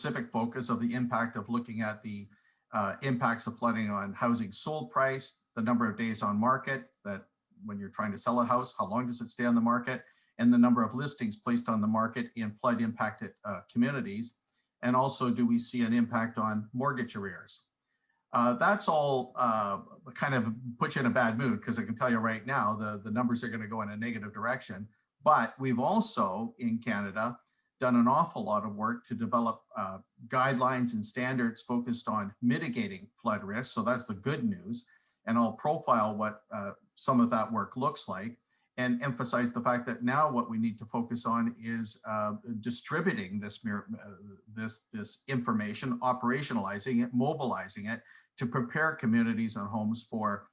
specific focus of the impact of looking at the impacts of flooding on housing sold price, the number of days on market, that when you're trying to sell a house, how long does it stay on the market, and the number of listings placed on the market in flood impacted communities. And also, do we see an impact on mortgage arrears? That's all kind of puts you in a bad mood, because I can tell you right now, the numbers are going to go in a negative direction. But we've also in Canada done an awful lot of work to develop guidelines and standards focused on mitigating flood risk. So that's the good news. And I'll profile what some of that work looks like and emphasize the fact that now what we need to focus on is distributing this information, operationalizing it, mobilizing it to prepare communities and homes for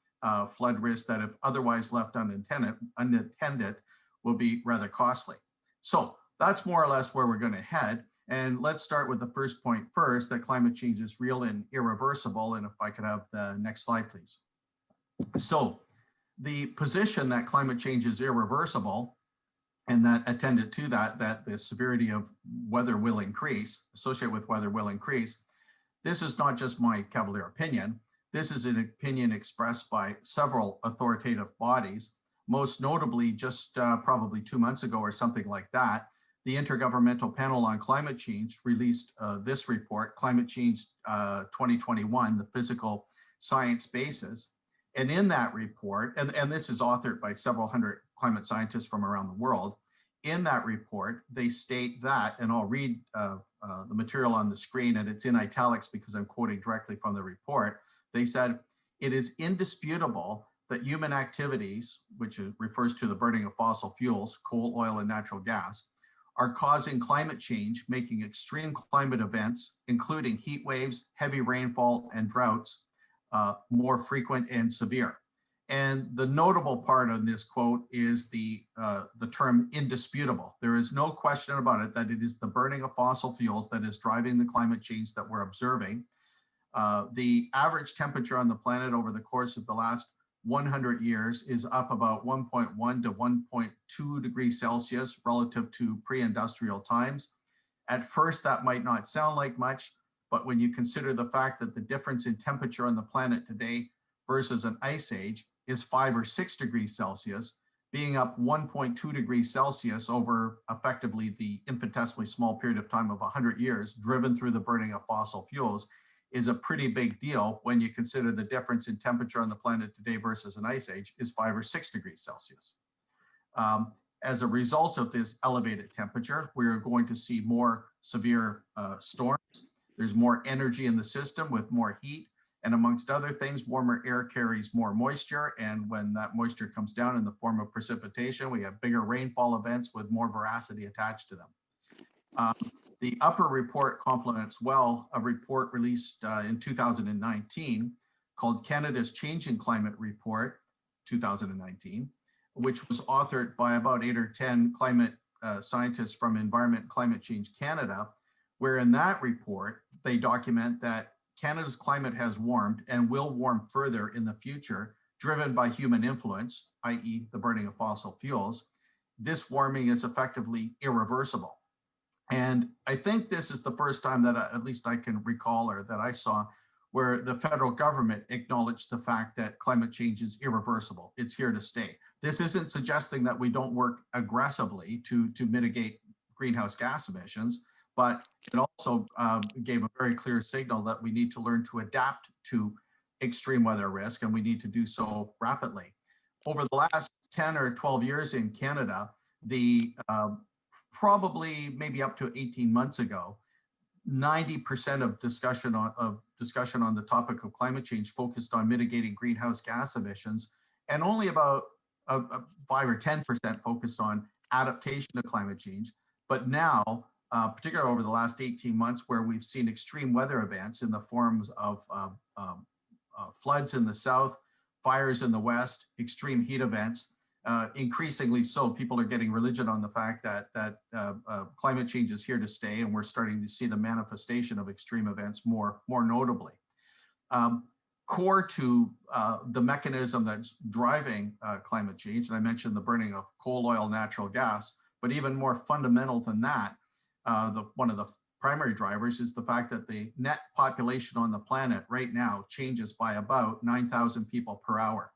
flood risks that, if otherwise left unattended, will be rather costly. So that's more or less where we're going to head. And let's start with the first point first, that climate change is real and irreversible. And if I could have the next slide, please. So the position that climate change is irreversible, and that attended to that the severity of weather will increase, associated with weather will increase. This is not just my cavalier opinion. This is an opinion expressed by several authoritative bodies, most notably just probably 2 months ago or something like that. The Intergovernmental Panel on Climate Change released this report, Climate Change 2021, the Physical Science Basis. And in that report, and this is authored by several hundred climate scientists from around the world, in that report, they state that, and I'll read the material on the screen, and it's in italics because I'm quoting directly from the report. They said, it is indisputable that human activities, which refers to the burning of fossil fuels, coal, oil, and natural gas, are causing climate change, making extreme climate events, including heat waves, heavy rainfall, and droughts, more frequent and severe. And the notable part of this quote is the term indisputable. There is no question about it that it is the burning of fossil fuels that is driving the climate change that we're observing. The average temperature on the planet over the course of the last 100 years is up about 1.1 to 1.2 degrees Celsius relative to pre-industrial times. At first, that might not sound like much, but when you consider the fact that the difference in temperature on the planet today versus an ice age is 5 or 6 degrees Celsius, being up 1.2 degrees Celsius over effectively the infinitesimally small period of time of 100 years, driven through the burning of fossil fuels, is a pretty big deal when you consider the difference in temperature on the planet today versus an ice age is 5 or 6 degrees Celsius. As a result of this elevated temperature, we're going to see more severe storms. There's more energy in the system with more heat, and amongst other things, warmer air carries more moisture, and when that moisture comes down in the form of precipitation, we have bigger rainfall events with more veracity attached to them. The upper report complements well a report released in 2019 called Canada's Changing Climate Report 2019, which was authored by about 8 or 10 climate scientists from Environment and Climate Change Canada, where in that report, they document that Canada's climate has warmed and will warm further in the future, driven by human influence, i.e. the burning of fossil fuels. This warming is effectively irreversible. And I think this is the first time that at least I can recall, or that I saw, where the federal government acknowledged the fact that climate change is irreversible. It's here to stay. This isn't suggesting that we don't work aggressively to mitigate greenhouse gas emissions, but it also gave a very clear signal that we need to learn to adapt to extreme weather risk, and we need to do so rapidly. Over the last 10 or 12 years in Canada, the probably maybe up to 18 months ago, 90% of discussion on the topic of climate change focused on mitigating greenhouse gas emissions, and only about 5 or 10% focused on adaptation to climate change. But now, particularly over the last 18 months, where we've seen extreme weather events in the forms of floods in the south, fires in the west, extreme heat events, increasingly so, people are getting religion on the fact that climate change is here to stay, and we're starting to see the manifestation of extreme events more notably. Core to the mechanism that's driving climate change, and I mentioned the burning of coal, oil, natural gas, but even more fundamental than that, one of the primary drivers is the fact that the net population on the planet right now changes by about 9,000 people per hour.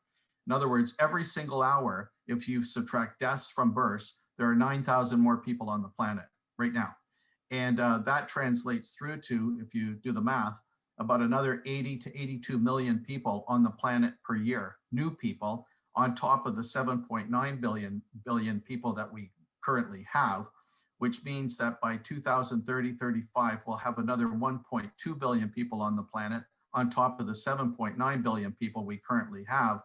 In other words, every single hour, if you subtract deaths from births, there are 9,000 more people on the planet right now. And that translates through to, if you do the math, about another 80 to 82 million people on the planet per year, new people, on top of the 7.9 billion people that we currently have, which means that by 2030-35, we'll have another 1.2 billion people on the planet on top of the 7.9 billion people we currently have.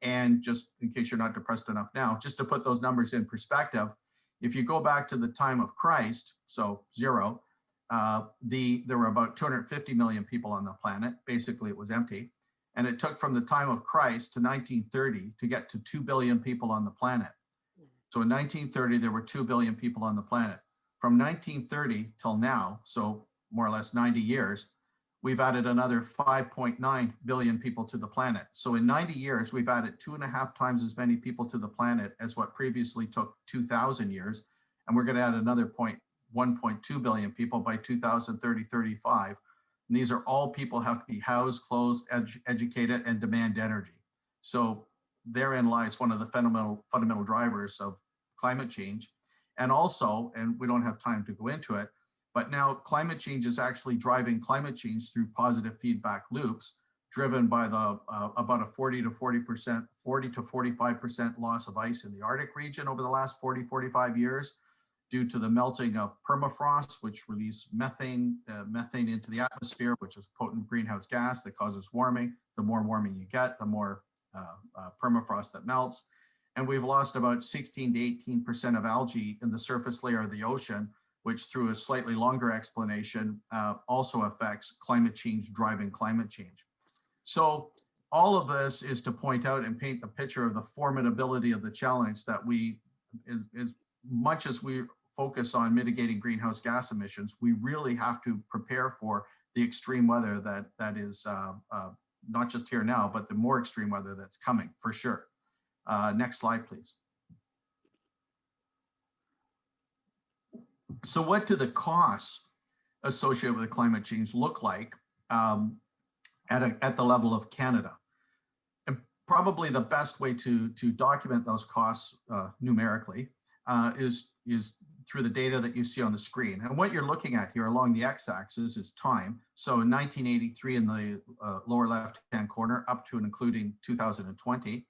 And just in case you're not depressed enough now, just to put those numbers in perspective, if you go back to the time of Christ, so 0, there were about 250 million people on the planet. Basically, it was empty. And it took from the time of Christ to 1930 to get to 2 billion people on the planet. So in 1930, there were 2 billion people on the planet. From 1930 till now, so more or less 90 years, we've added another 5.9 billion people to the planet. So in 90 years, we've added 2.5 times as many people to the planet as what previously took 2,000 years. And we're going to add another 1.2 billion people by 2030-35. And these are all people who have to be housed, clothed, educated, and demand energy. So therein lies one of the fundamental drivers of climate change. And also, and we don't have time to go into it, but now climate change is actually driving climate change through positive feedback loops, driven by the about a 40 to 45% loss of ice in the Arctic region over the last 45 years, due to the melting of permafrost, which release methane into the atmosphere, which is a potent greenhouse gas that causes warming. The more warming you get, the more permafrost that melts. And we've lost about 16 to 18% of algae in the surface layer of the ocean, which through a slightly longer explanation also affects climate change, driving climate change. So all of this is to point out and paint the picture of the formidability of the challenge that as much as we focus on mitigating greenhouse gas emissions, we really have to prepare for the extreme weather that is not just here now, but the more extreme weather that's coming for sure. Next slide, please. So what do the costs associated with climate change look like at the level of Canada? And probably the best way to document those costs numerically is through the data that you see on the screen. And what you're looking at here along the x-axis is time. So in 1983 in the lower left-hand corner, up to and including 2020.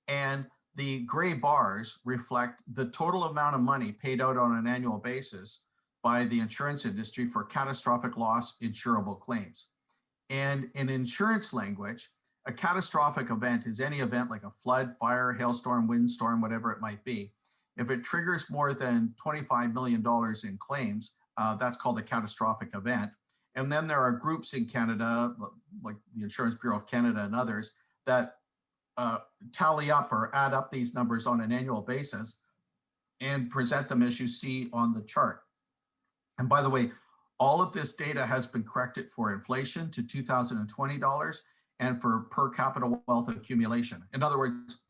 And the gray bars reflect the total amount of money paid out on an annual basis by the insurance industry for catastrophic loss insurable claims. And in insurance language, a catastrophic event is any event like a flood, fire, hailstorm, windstorm, whatever it might be. If it triggers more than $25 million in claims, that's called a catastrophic event. And then there are groups in Canada, like the Insurance Bureau of Canada and others, that tally up or add up these numbers on an annual basis and present them as you see on the chart. And by the way, all of this data has been corrected for inflation to 2020 dollars and for per capita wealth accumulation. In other words,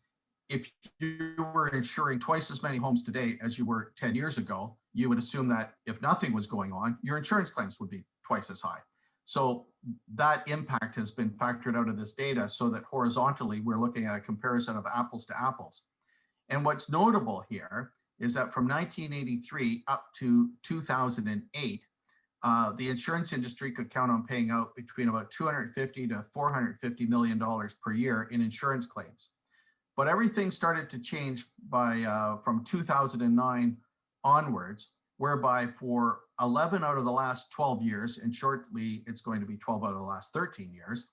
if you were insuring twice as many homes today as you were 10 years ago, you would assume that if nothing was going on, your insurance claims would be twice as high. So that impact has been factored out of this data so that horizontally, we're looking at a comparison of apples to apples. And what's notable here is that from 1983 up to 2008, the insurance industry could count on paying out between about $250 to $450 million per year in insurance claims. But everything started to change from 2009 onwards, whereby for 11 out of the last 12 years, and shortly it's going to be 12 out of the last 13 years,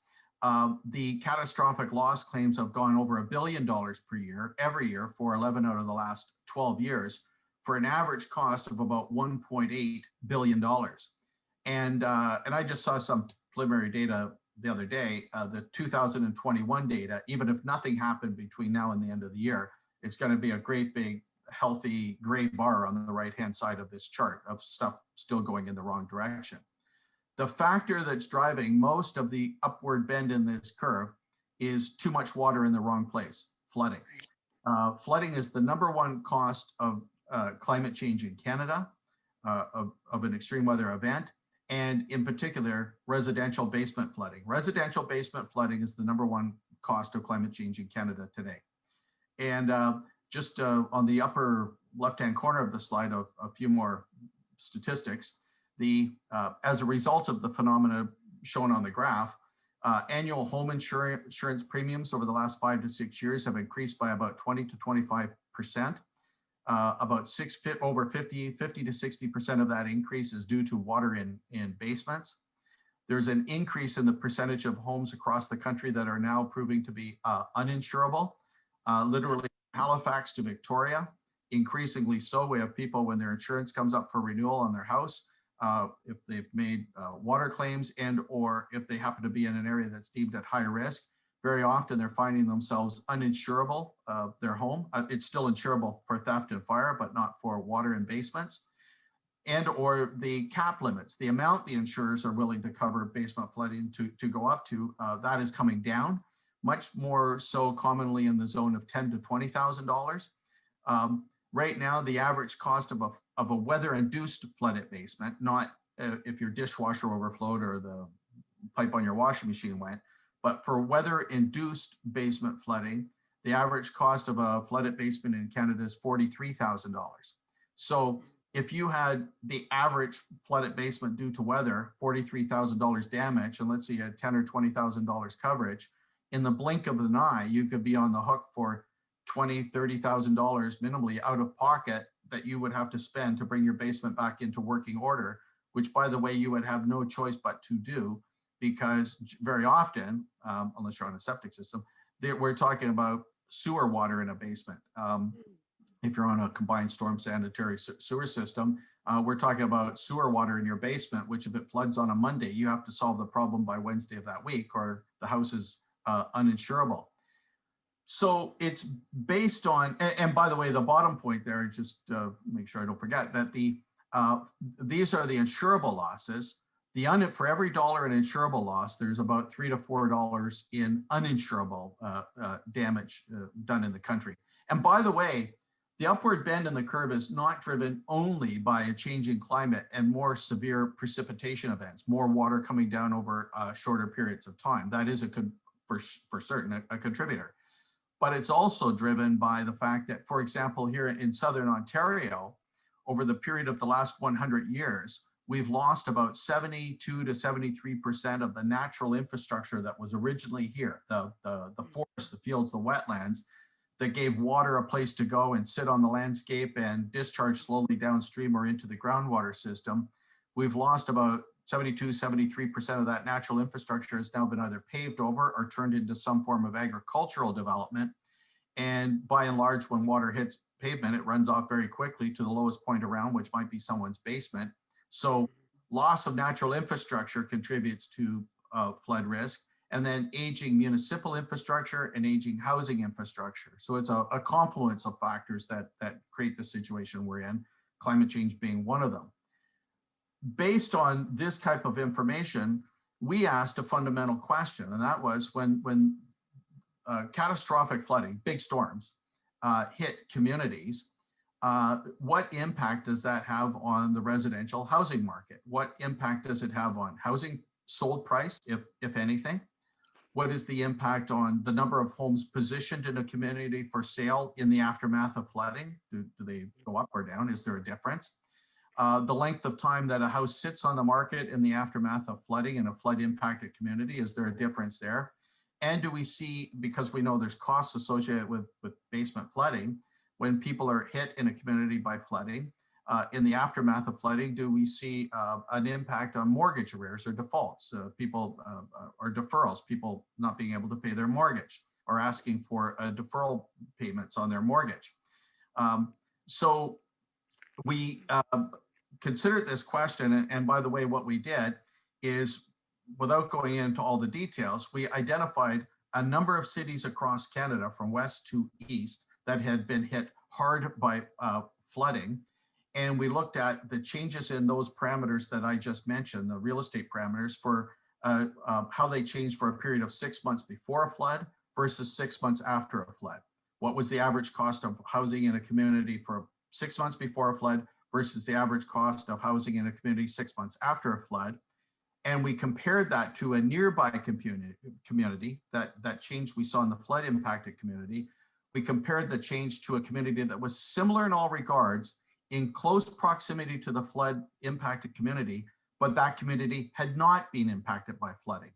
the catastrophic loss claims have gone over $1 billion per year, every year for 11 out of the last 12 years, for an average cost of about $1.8 billion. And I just saw some preliminary data the other day, the 2021 data, even if nothing happened between now and the end of the year, it's going to be a great big healthy gray bar on the right-hand side of this chart of stuff still going in the wrong direction. The factor that's driving most of the upward bend in this curve is too much water in the wrong place, flooding. Flooding is the #1 cost of climate change in Canada. of an extreme weather event, and in particular, residential basement flooding. Residential basement flooding is the #1 cost of climate change in Canada today. And just on the upper left-hand corner of the slide, a few more statistics. As a result of the phenomena shown on the graph, annual home insurance premiums over the last 5 to 6 years have increased by about 20 to 25%. Over 50 to 60% of that increase is due to water in basements. There's an increase in the percentage of homes across the country that are now proving to be uninsurable. Literally Halifax to Victoria, increasingly so. We have people when their insurance comes up for renewal on their house, if they've made water claims and or if they happen to be in an area that's deemed at high risk, very often they're finding themselves uninsurable, their home. It's still insurable for theft and fire, but not for water in basements. And or the cap limits, the amount the insurers are willing to cover basement flooding to go up to, that is coming down, much more so commonly in the zone of $10,000 to $20,000. Right now, the average cost of a weather-induced flooded basement, not if your dishwasher overflowed or the pipe on your washing machine went, but for weather-induced basement flooding, the average cost of a flooded basement in Canada is $43,000. So if you had the average flooded basement due to weather, $43,000 damage, and let's say you had $10,000 or $20,000 coverage, in the blink of an eye, you could be on the hook for $20,000, $30,000 minimally out of pocket that you would have to spend to bring your basement back into working order, which, by the way, you would have no choice but to do, because very often, unless you're on a septic system, we're talking about sewer water in a basement. If you're on a combined storm sanitary sewer system, we're talking about sewer water in your basement, which if it floods on a Monday, you have to solve the problem by Wednesday of that week, or the house is uninsurable. So it's based on, and by the way, the bottom point there, just make sure I don't forget that these are the insurable losses. For every dollar in insurable loss, there's about $3 to $4 in uninsurable damage done in the country. And by the way, the upward bend in the curve is not driven only by a changing climate and more severe precipitation events, more water coming down over shorter periods of time. That is for certain a contributor. But it's also driven by the fact that, for example, here in Southern Ontario, over the period of the last 100 years, we've lost about 72 to 73% of the natural infrastructure that was originally here, the forests, the fields, the wetlands, that gave water a place to go and sit on the landscape and discharge slowly downstream or into the groundwater system. We've lost about 72, 73% of that natural infrastructure has now been either paved over or turned into some form of agricultural development. And by and large, when water hits pavement, it runs off very quickly to the lowest point around, which might be someone's basement. So loss of natural infrastructure contributes to flood risk, and then aging municipal infrastructure and aging housing infrastructure. So it's a confluence of factors that create the situation we're in, climate change being one of them. Based on this type of information, we asked a fundamental question, and that was when catastrophic flooding, big storms, hit communities, what impact does that have on the residential housing market? What impact does it have on housing sold price, if anything? What is the impact on the number of homes positioned in a community for sale in the aftermath of flooding? Do they go up or down? Is there a difference? The length of time that a house sits on the market in the aftermath of flooding in a flood impacted community, is there a difference there? And do we see, because we know there's costs associated with basement flooding, when people are hit in a community by flooding, in the aftermath of flooding, do we see an impact on mortgage arrears or defaults, or deferrals, people not being able to pay their mortgage or asking for deferral payments on their mortgage? So we considered this question, and by the way, what we did is, without going into all the details, we identified a number of cities across Canada from west to east that had been hit hard by flooding. And we looked at the changes in those parameters that I just mentioned, the real estate parameters, for how they changed for a period of 6 months before a flood versus 6 months after a flood. What was the average cost of housing in a community for 6 months before a flood versus the average cost of housing in a community 6 months after a flood. And we compared that to a nearby community, that change we saw in the flood impacted community. We compared the change to a community that was similar in all regards, in close proximity to the flood impacted community, but that community had not been impacted by flooding.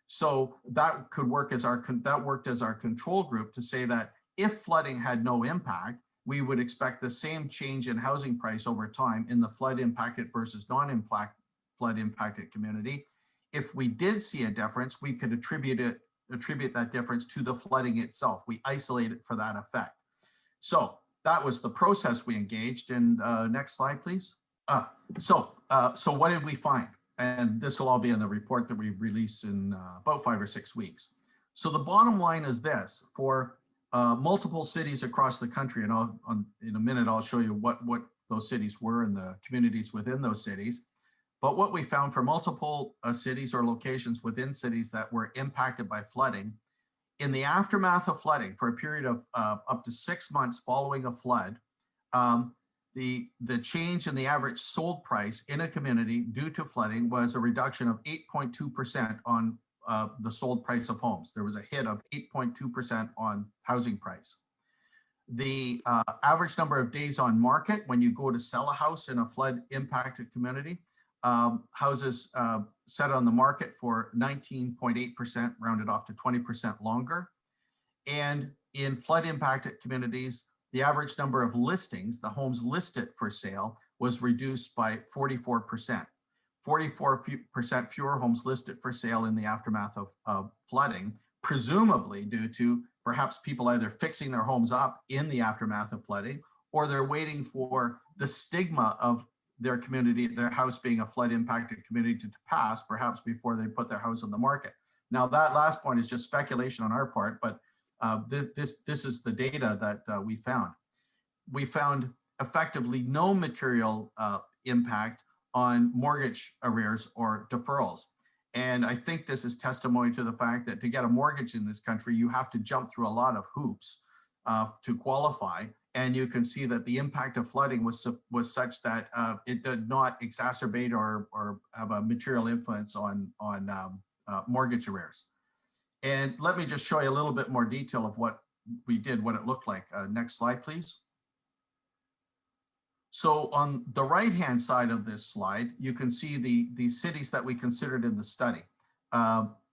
So that could work as worked as our control group to say that if flooding had no impact, we would expect the same change in housing price over time in the flood impacted versus non-flood impacted community. If we did see a difference, we could attribute that difference to the flooding itself. We isolate it for that effect. So that was the process we engaged. And next slide, please. So what did we find? And this will all be in the report that we release in about 5 or 6 weeks. So the bottom line is this: for multiple cities across the country, and in a minute I'll show you what those cities were and the communities within those cities. But what we found for multiple cities or locations within cities that were impacted by flooding, in the aftermath of flooding, for a period of up to 6 months following a flood, the change in the average sold price in a community due to flooding was a reduction of 8.2% on the sold price of homes. There was a hit of 8.2% on housing price. The average number of days on market when you go to sell a house in a flood impacted community, houses set on the market for 19.8%, rounded off to 20% longer. And in flood impacted communities, the average number of listings, the homes listed for sale, was reduced by 44%. 44% fewer homes listed for sale in the aftermath of flooding, presumably due to perhaps people either fixing their homes up in the aftermath of flooding, or they're waiting for the stigma of their community, their house being a flood impacted community, to pass, perhaps before they put their house on the market. Now that last point is just speculation on our part, but this is the data that we found. We found effectively no material impact on mortgage arrears or deferrals. And I think this is testimony to the fact that to get a mortgage in this country, you have to jump through a lot of hoops to qualify. And you can see that the impact of flooding was such that it did not exacerbate or have a material influence on mortgage arrears. And let me just show you a little bit more detail of what we did, what it looked like. Next slide, please. So on the right-hand side of this slide, you can see the cities that we considered in the study.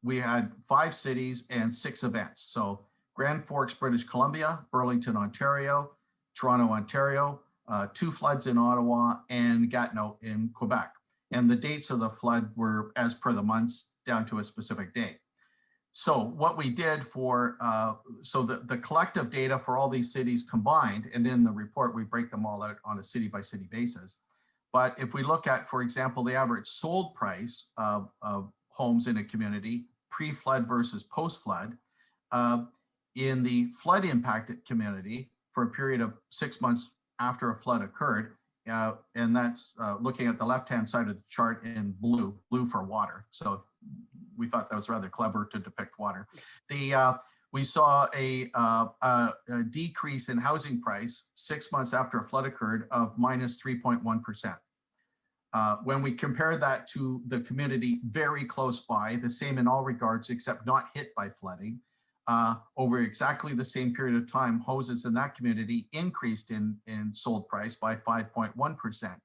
We had 5 cities and 6 events. So Grand Forks, British Columbia, Burlington, Ontario, Toronto, Ontario, 2 floods in Ottawa, and Gatineau in Quebec. And the dates of the flood were as per the months down to a specific day. So what we did for, so the collective data for all these cities combined, and in the report, we break them all out on a city by city basis. But if we look at, for example, the average sold price of homes in a community, pre-flood versus post-flood, in the flood impacted community for a period of 6 months after a flood occurred, and that's looking at the left-hand side of the chart in blue for water. So we thought that was rather clever to depict water. We saw a decrease in housing price 6 months after a flood occurred of minus 3.1%. When we compare that to the community very close by, the same in all regards except not hit by flooding, over exactly the same period of time, houses in that community increased in sold price by 5.1%.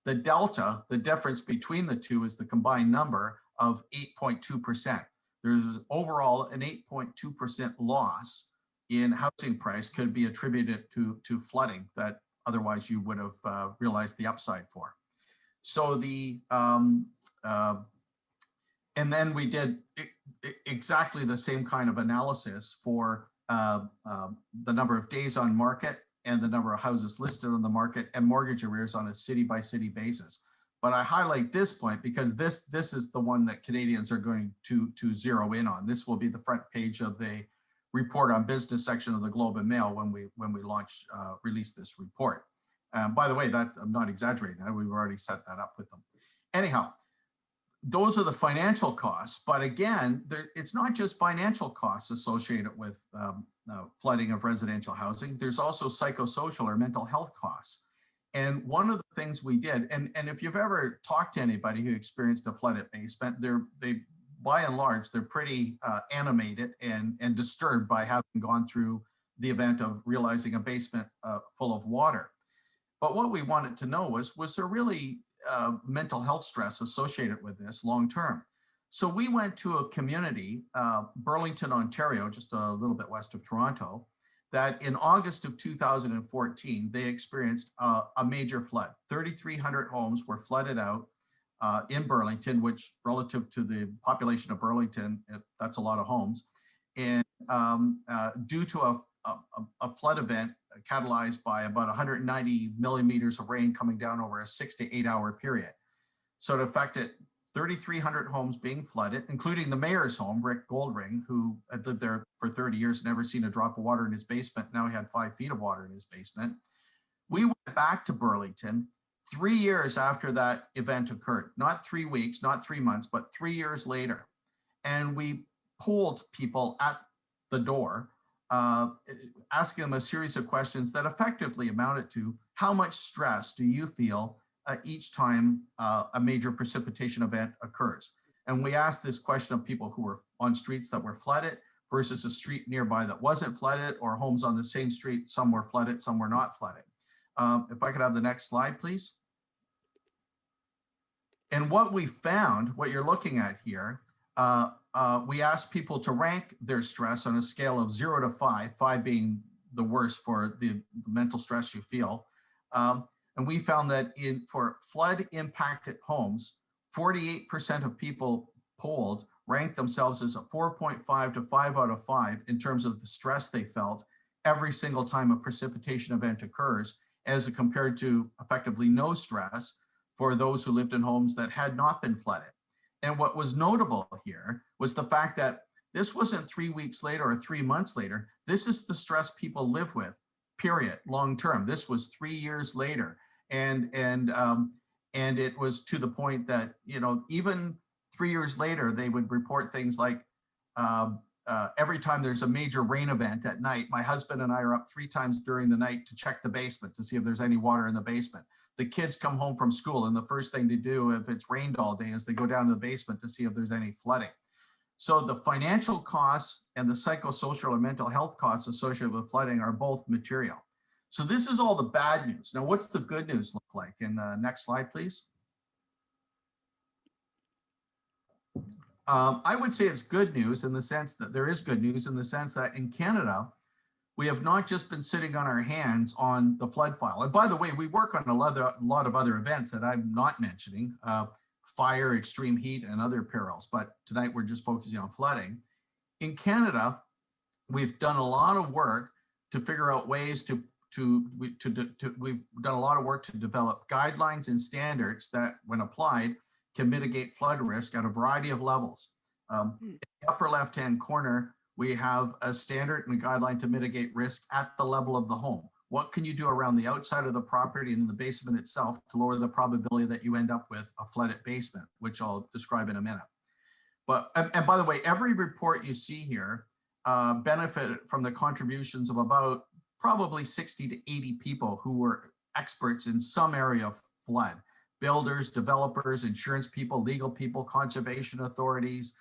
The delta, the difference between the two, is the combined number of 8.2%. There's overall an 8.2% loss in housing price could be attributed to flooding that otherwise you would have realized the upside for. So and then we did exactly the same kind of analysis for the number of days on market and the number of houses listed on the market and mortgage arrears on a city by city basis. But I highlight this point because this is the one that Canadians are going to zero in on. This will be the front page of the report on business section of the Globe and Mail when we release this report. By the way, that I'm not exaggerating that. We've already set that up with them. Anyhow, those are the financial costs. But again, it's not just financial costs associated with flooding of residential housing. There's also psychosocial or mental health costs. And one of the things we did, and if you've ever talked to anybody who experienced a flooded basement, they by and large, they're pretty animated and disturbed by having gone through the event of realizing a basement full of water. But what we wanted to know was there really mental health stress associated with this long term? So we went to a community, Burlington, Ontario, just a little bit west of Toronto, that in August of 2014, they experienced a major flood. 3,300 homes were flooded out in Burlington, which relative to the population of Burlington, that's a lot of homes. And due to a flood event catalyzed by about 190 millimeters of rain coming down over a 6 to 8 hour period. So it affected 3,300 homes being flooded, including the mayor's home, Rick Goldring, who had lived there for 30 years, never seen a drop of water in his basement. Now he had 5 feet of water in his basement. We went back to Burlington 3 years after that event occurred, not 3 weeks, not 3 months, but 3 years later. And we polled people at the door, asking them a series of questions that effectively amounted to, how much stress do you feel each time a major precipitation event occurs? And we asked this question of people who were on streets that were flooded versus a street nearby that wasn't flooded, or homes on the same street, some were flooded, some were not flooded. If I could have the next slide, please. And what we found, what you're looking at here, we asked people to rank their stress on a scale of 0 to 5, 5 being the worst for the mental stress you feel. And we found that for flood impacted homes, 48% of people polled ranked themselves as a 4.5 to 5 out of 5 in terms of the stress they felt every single time a precipitation event occurs, as compared to effectively no stress for those who lived in homes that had not been flooded. And what was notable here was the fact that this wasn't 3 weeks later or 3 months later. This is the stress people live with, period, long term. This was 3 years later. And it was to the point that, even 3 years later, they would report things like, every time there's a major rain event at night, my husband and I are up 3 times during the night to check the basement to see if there's any water in the basement. The kids come home from school, and the first thing to do if it's rained all day is they go down to the basement to see if there's any flooding. So the financial costs and the psychosocial and mental health costs associated with flooding are both material. So this is all the bad news. Now, what's the good news look like? And next slide, please. I would say it's good news in the sense that there is good news in the sense that in Canada, we have not just been sitting on our hands on the flood file. And by the way, we work on a lot of other events that I'm not mentioning, fire, extreme heat, and other perils. But tonight we're just focusing on flooding. In Canada, we've done a lot of work to figure out ways we've done a lot of work to develop guidelines and standards that, when applied, can mitigate flood risk at a variety of levels. In the upper left-hand corner, we have a standard and a guideline to mitigate risk at the level of the home. What can you do around the outside of the property and in the basement itself to lower the probability that you end up with a flooded basement, which I'll describe in a minute. But, and by the way, every report you see here benefited from the contributions of about probably 60 to 80 people who were experts in some area of flood. Builders, developers, insurance people, legal people, conservation authorities,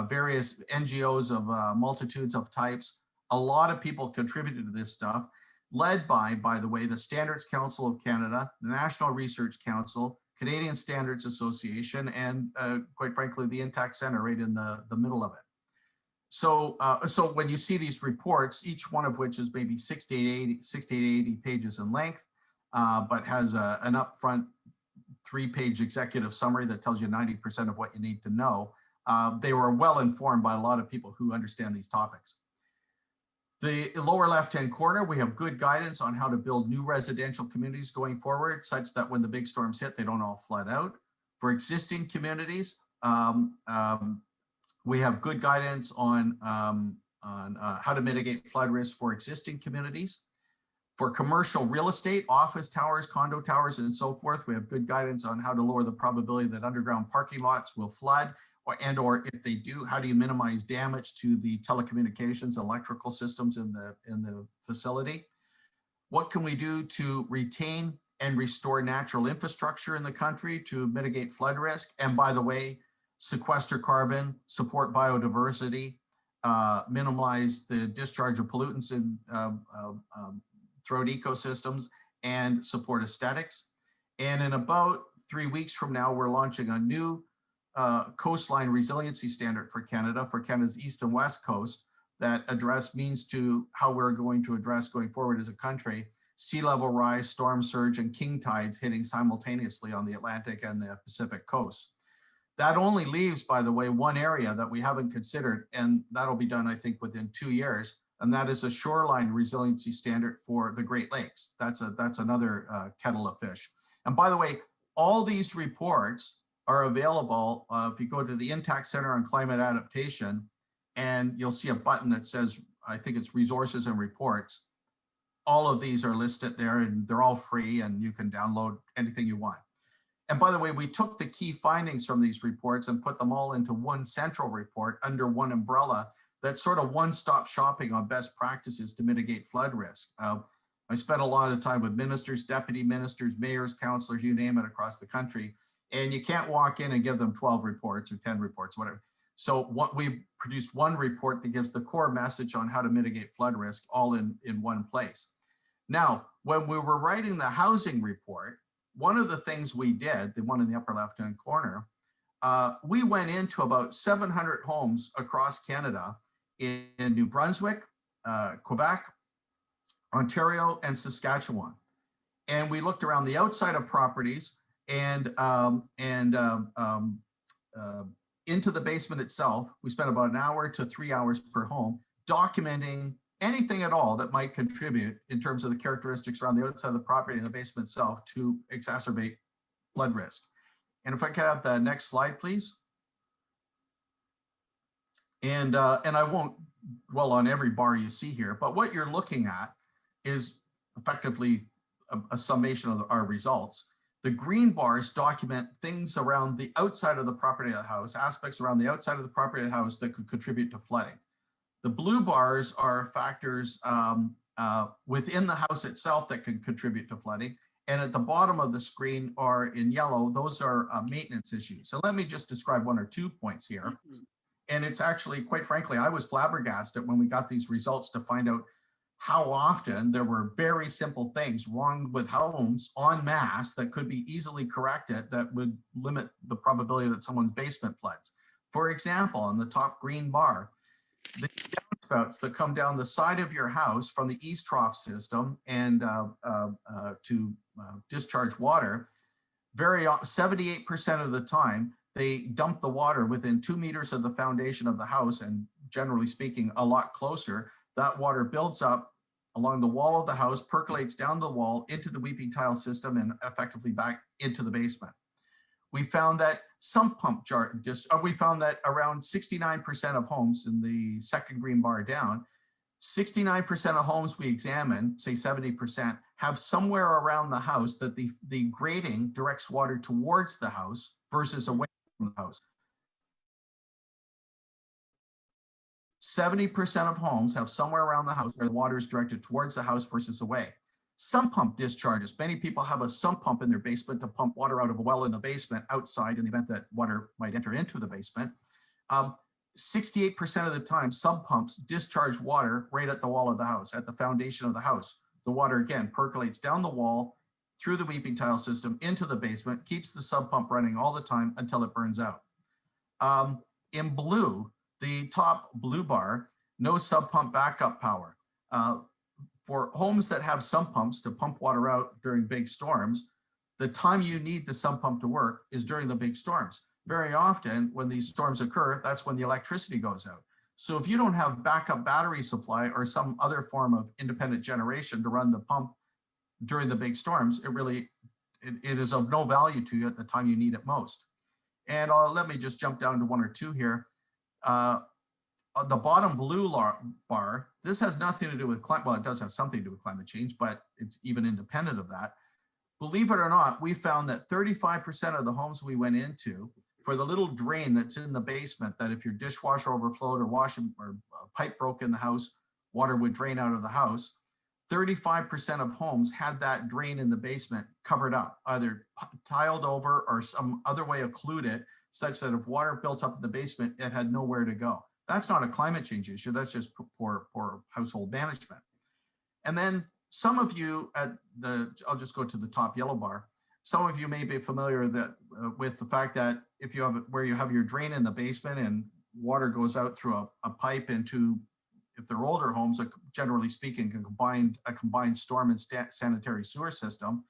various NGOs of multitudes of types. A lot of people contributed to this stuff, led by the way, the Standards Council of Canada, the National Research Council, Canadian Standards Association, and quite frankly, the Intact Center right in the middle of it. So, so when you see these reports, each one of which is maybe 60 to 80 pages in length, but has an upfront 3-page executive summary that tells you 90% of what you need to know. They were well informed by a lot of people who understand these topics. The lower left-hand corner, we have good guidance on how to build new residential communities going forward, such that when the big storms hit, they don't all flood out. For existing communities, we have good guidance on how to mitigate flood risk for existing communities. For commercial real estate, office towers, condo towers, and so forth, we have good guidance on how to lower the probability that underground parking lots will flood, or if they do, how do you minimize damage to the telecommunications, electrical systems in the facility? What can we do to retain and restore natural infrastructure in the country to mitigate flood risk. And by the way, sequester carbon, support biodiversity, minimize the discharge of pollutants in throughout ecosystems, and support aesthetics. And in about 3 weeks from now, we're launching a new coastline resiliency standard for Canada's east and west coast that address means to how we're going to address going forward as a country, sea level rise, storm surge, and king tides hitting simultaneously on the Atlantic and the Pacific coast. That only leaves, by the way, one area that we haven't considered, and that'll be done, I think, within 2 years, and that is a shoreline resiliency standard for the Great Lakes. That's another kettle of fish. And by the way, all these reports are available if you go to the Intact Center on Climate Adaptation, and you'll see a button that says, I think it's Resources and Reports. All of these are listed there, and they're all free, and you can download anything you want. And by the way, we took the key findings from these reports and put them all into one central report under one umbrella that's sort of one-stop shopping on best practices to mitigate flood risk. I spent a lot of time with ministers, deputy ministers, mayors, councillors, you name it, across the country. And you can't walk in and give them 12 reports or 10 reports, whatever. So what we produced one report that gives the core message on how to mitigate flood risk all in one place. Now, when we were writing the housing report, one of the things we did, the one in the upper left-hand corner, we went into about 700 homes across Canada in New Brunswick, Quebec, Ontario, and Saskatchewan. And we looked around the outside of properties and into the basement itself. We spent about an hour to 3 hours per home documenting anything at all that might contribute in terms of the characteristics around the outside of the property and the basement itself to exacerbate flood risk. And if I could have the next slide, please. And I won't dwell on every bar you see here, but what you're looking at is effectively a summation of our results. The green bars document things around the outside of the property of the house, aspects around the outside of the property of the house that could contribute to flooding. The blue bars are factors within the house itself that can contribute to flooding. And at the bottom of the screen are in yellow, those are maintenance issues. So let me just describe 1 or 2 points here. And it's actually, quite frankly, I was flabbergasted when we got these results to find out how often there were very simple things wrong with homes en masse that could be easily corrected that would limit the probability that someone's basement floods. For example, on the top green bar, the downspouts that come down the side of your house from the east trough system and to discharge water, 78% of the time, they dump the water within 2 meters of the foundation of the house, and generally speaking, a lot closer. That water builds up along the wall of the house, percolates down the wall into the weeping tile system and effectively back into the basement. We found that we found that around 69% of homes in the second green bar down, 69% of homes we examined, say 70%, have somewhere around the house that the grading directs water towards the house versus away from the house. 70% of homes have somewhere around the house where the water is directed towards the house versus away. Sump pump discharges. Many people have a sump pump in their basement to pump water out of a well in the basement outside in the event that water might enter into the basement. 68% of the time, sump pumps discharge water right at the wall of the house, at the foundation of the house. The water, again, percolates down the wall, through the weeping tile system, into the basement, keeps the sump pump running all the time until it burns out. In blue, the top blue bar, no sump pump backup power. For homes that have sump pumps to pump water out during big storms, the time you need the sump pump to work is during the big storms. Very often when these storms occur, that's when the electricity goes out. So if you don't have backup battery supply or some other form of independent generation to run the pump during the big storms, it is of no value to you at the time you need it most. And let me just jump down to 1 or 2 here. On the bottom blue bar, this has nothing to do with climate, well, it does have something to do with climate change, but it's even independent of that. Believe it or not, we found that 35% of the homes we went into, for the little drain that's in the basement, that if your dishwasher overflowed or pipe broke in the house, water would drain out of the house. 35% of homes had that drain in the basement covered up, either tiled over or some other way occluded, such that if water built up in the basement, it had nowhere to go. That's not a climate change issue. That's just poor household management. And then some of you I'll just go to the top yellow bar. Some of you may be familiar with the fact that if you have where you have your drain in the basement and water goes out through a pipe into, if they're older homes, generally speaking, a combined storm and sanitary sewer system.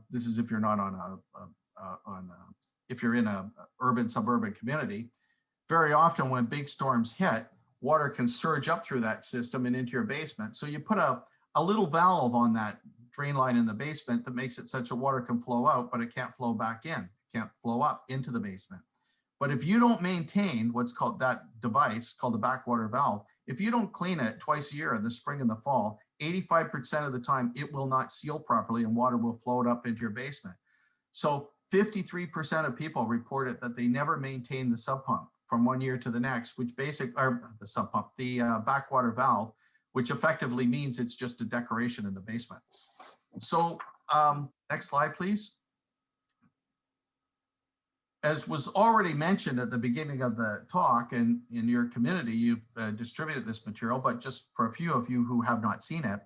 This is if you're not if you're in a urban suburban community. Very often when big storms hit, water can surge up through that system and into your basement. So you put a little valve on that drain line in the basement that makes it such that water can flow out, but it can't flow back in. It can't flow up into the basement. But if you don't maintain what's called that device called the backwater valve, if you don't clean it twice a year in the spring and the fall, 85% of the time it will not seal properly and water will float up into your basement. So 53% of people reported that they never maintained the sub pump from one year to the next, which the backwater valve, which effectively means it's just a decoration in the basement. So next slide, please. As was already mentioned at the beginning of the talk, and in your community, you've distributed this material, but just for a few of you who have not seen it,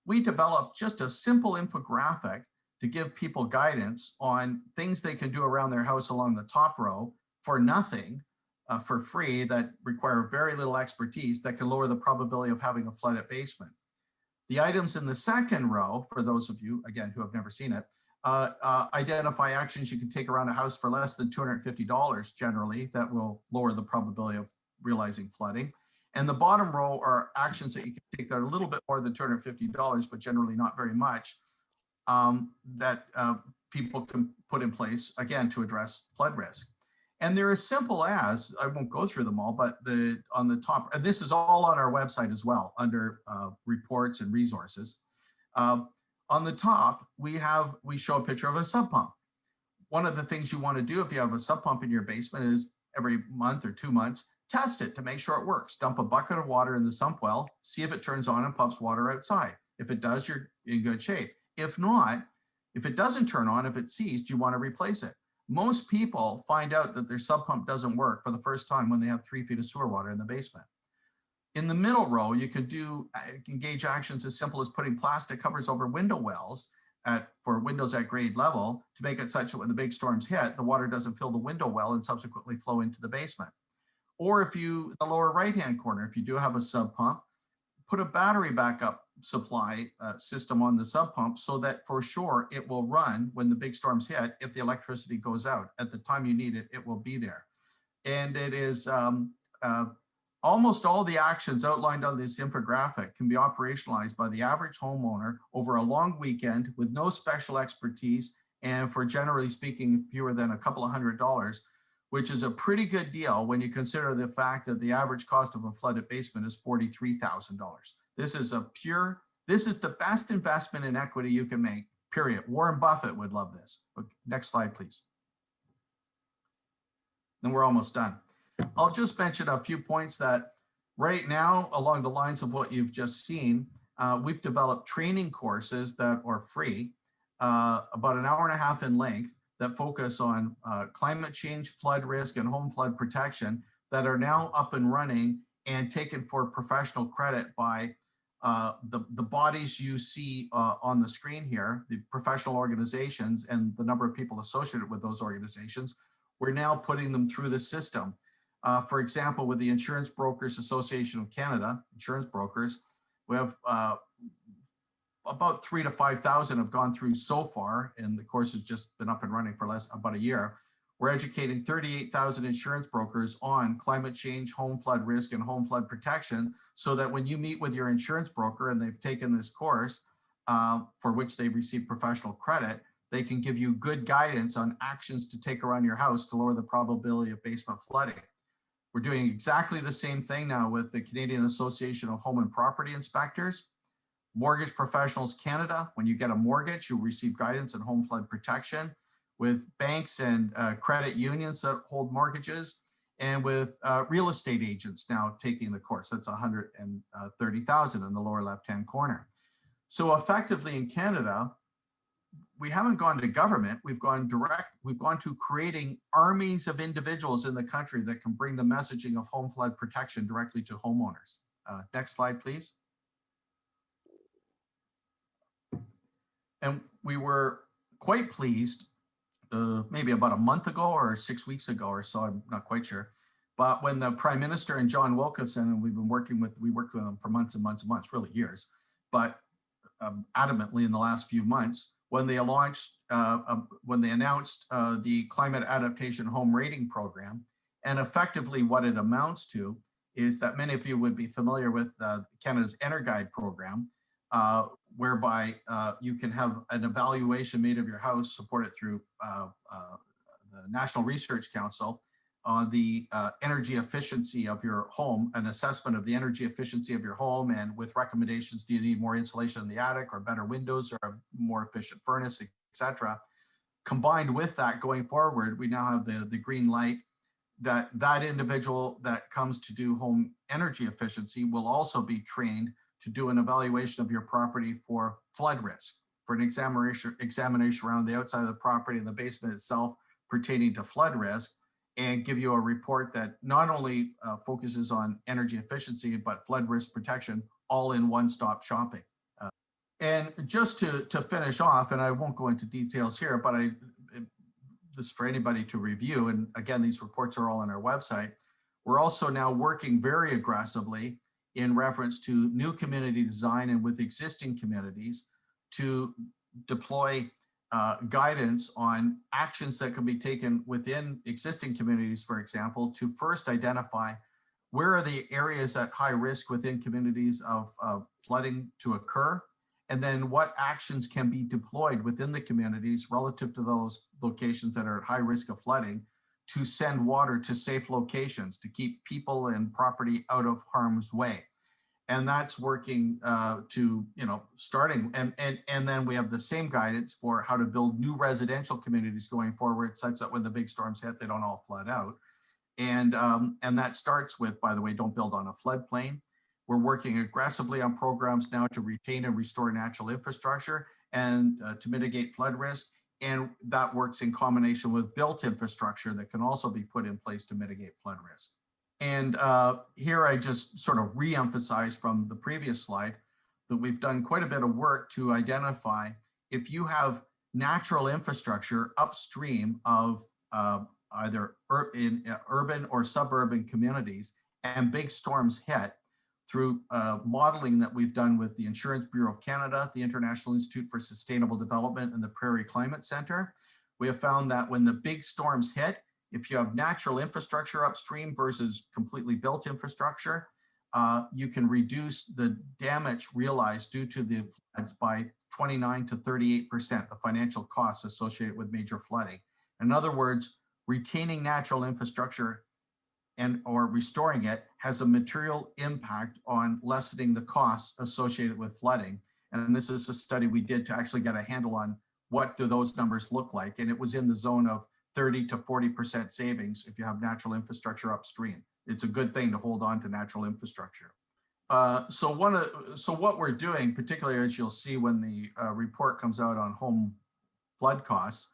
we developed just a simple infographic to give people guidance on things they can do around their house along the top row for nothing, for free, that require very little expertise, that can lower the probability of having a flooded basement. The items in the second row, for those of you, again, who have never seen it, identify actions you can take around a house for less than $250 generally that will lower the probability of realizing flooding. And the bottom row are actions that you can take that are a little bit more than $250, but generally not very much, that people can put in place, again, to address flood risk. And they're as simple as, I won't go through them all, but on the top, and this is all on our website as well, under reports and resources. On the top, we show a picture of a sub pump. One of the things you want to do if you have a sub pump in your basement is every month or 2 months, test it to make sure it works. Dump a bucket of water in the sump well, see if it turns on and pumps water outside. If it does, you're in good shape. If not, if it doesn't turn on, if it's seized, you want to replace it. Most people find out that their sub pump doesn't work for the first time when they have 3 feet of sewer water in the basement. In the middle row, you can engage actions as simple as putting plastic covers over window wells for windows at grade level to make it such that when the big storms hit, the water doesn't fill the window well and subsequently flow into the basement. Or if you, the lower right-hand corner, if you do have a sub pump, put a battery backup supply system on the sub pump so that for sure it will run when the big storms hit. If the electricity goes out at the time you need it, it will be there. And it is almost all the actions outlined on this infographic can be operationalized by the average homeowner over a long weekend with no special expertise, and for generally speaking fewer than a couple of $100, which is a pretty good deal when you consider the fact that the average cost of a flooded basement is $43,000. This is the best investment in equity you can make, period. Warren Buffett would love this. Next slide, please. And we're almost done. I'll just mention a few points that right now, along the lines of what you've just seen, we've developed training courses that are free, about an hour and a half in length, that focus on climate change, flood risk, and home flood protection that are now up and running and taken for professional credit by the bodies you see on the screen here, the professional organizations and the number of people associated with those organizations. We're now putting them through the system. For example, with the Insurance Brokers Association of Canada, insurance brokers, we have about 3,000 to 5,000 have gone through so far, and the course has just been up and running for about a year. We're educating 38,000 insurance brokers on climate change, home flood risk, and home flood protection, so that when you meet with your insurance broker and they've taken this course for which they receive professional credit, they can give you good guidance on actions to take around your house to lower the probability of basement flooding. We're doing exactly the same thing now with the Canadian Association of Home and Property Inspectors. Mortgage Professionals Canada, when you get a mortgage, you'll receive guidance on home flood protection. With banks and credit unions that hold mortgages, and with real estate agents now taking the course. That's 130,000 in the lower left-hand corner. So effectively in Canada, we haven't gone to government, we've gone to creating armies of individuals in the country that can bring the messaging of home flood protection directly to homeowners. Next slide, please. And we were quite pleased maybe about a month ago or 6 weeks ago or so, I'm not quite sure. But when the Prime Minister and John Wilkinson, and we worked with them for months and months and months, really years, but adamantly in the last few months, when they launched, when they announced the Climate Adaptation Home Rating Program. And effectively what it amounts to is that many of you would be familiar with Canada's EnerGuide program, whereby you can have an evaluation made of your house, supported through the National Research Council, on the energy efficiency of your home, an assessment of the energy efficiency of your home, and with recommendations, do you need more insulation in the attic or better windows or a more efficient furnace, etc. Combined with that, going forward, we now have the green light that individual that comes to do home energy efficiency will also be trained to do an evaluation of your property for flood risk, for an examination around the outside of the property and the basement itself pertaining to flood risk, and give you a report that not only focuses on energy efficiency, but flood risk protection, all in one-stop shopping. And just to finish off, and I won't go into details here, but this is for anybody to review, and again, these reports are all on our website. We're also now working very aggressively in reference to new community design and with existing communities to deploy guidance on actions that can be taken within existing communities, for example, to first identify where are the areas at high risk within communities of flooding to occur, and then what actions can be deployed within the communities relative to those locations that are at high risk of flooding to send water to safe locations to keep people and property out of harm's way. And that's working to, starting, and then we have the same guidance for how to build new residential communities going forward, such that when the big storms hit, they don't all flood out. And that starts with, by the way, don't build on a floodplain. We're working aggressively on programs now to retain and restore natural infrastructure and to mitigate flood risk. And that works in combination with built infrastructure that can also be put in place to mitigate flood risk. And here I just sort of re-emphasize from the previous slide that we've done quite a bit of work to identify if you have natural infrastructure upstream of either in urban or suburban communities and big storms hit, through modeling that we've done with the Insurance Bureau of Canada, the International Institute for Sustainable Development, and the Prairie Climate Center, we have found that when the big storms hit, if you have natural infrastructure upstream versus completely built infrastructure, you can reduce the damage realized due to the floods by 29 to 38%, the financial costs associated with major flooding. In other words, retaining natural infrastructure and or restoring it has a material impact on lessening the costs associated with flooding. And this is a study we did to actually get a handle on what do those numbers look like. And it was in the zone of 30 to 40% savings if you have natural infrastructure upstream. It's a good thing to hold on to natural infrastructure. So what we're doing, particularly as you'll see when the report comes out on home flood costs,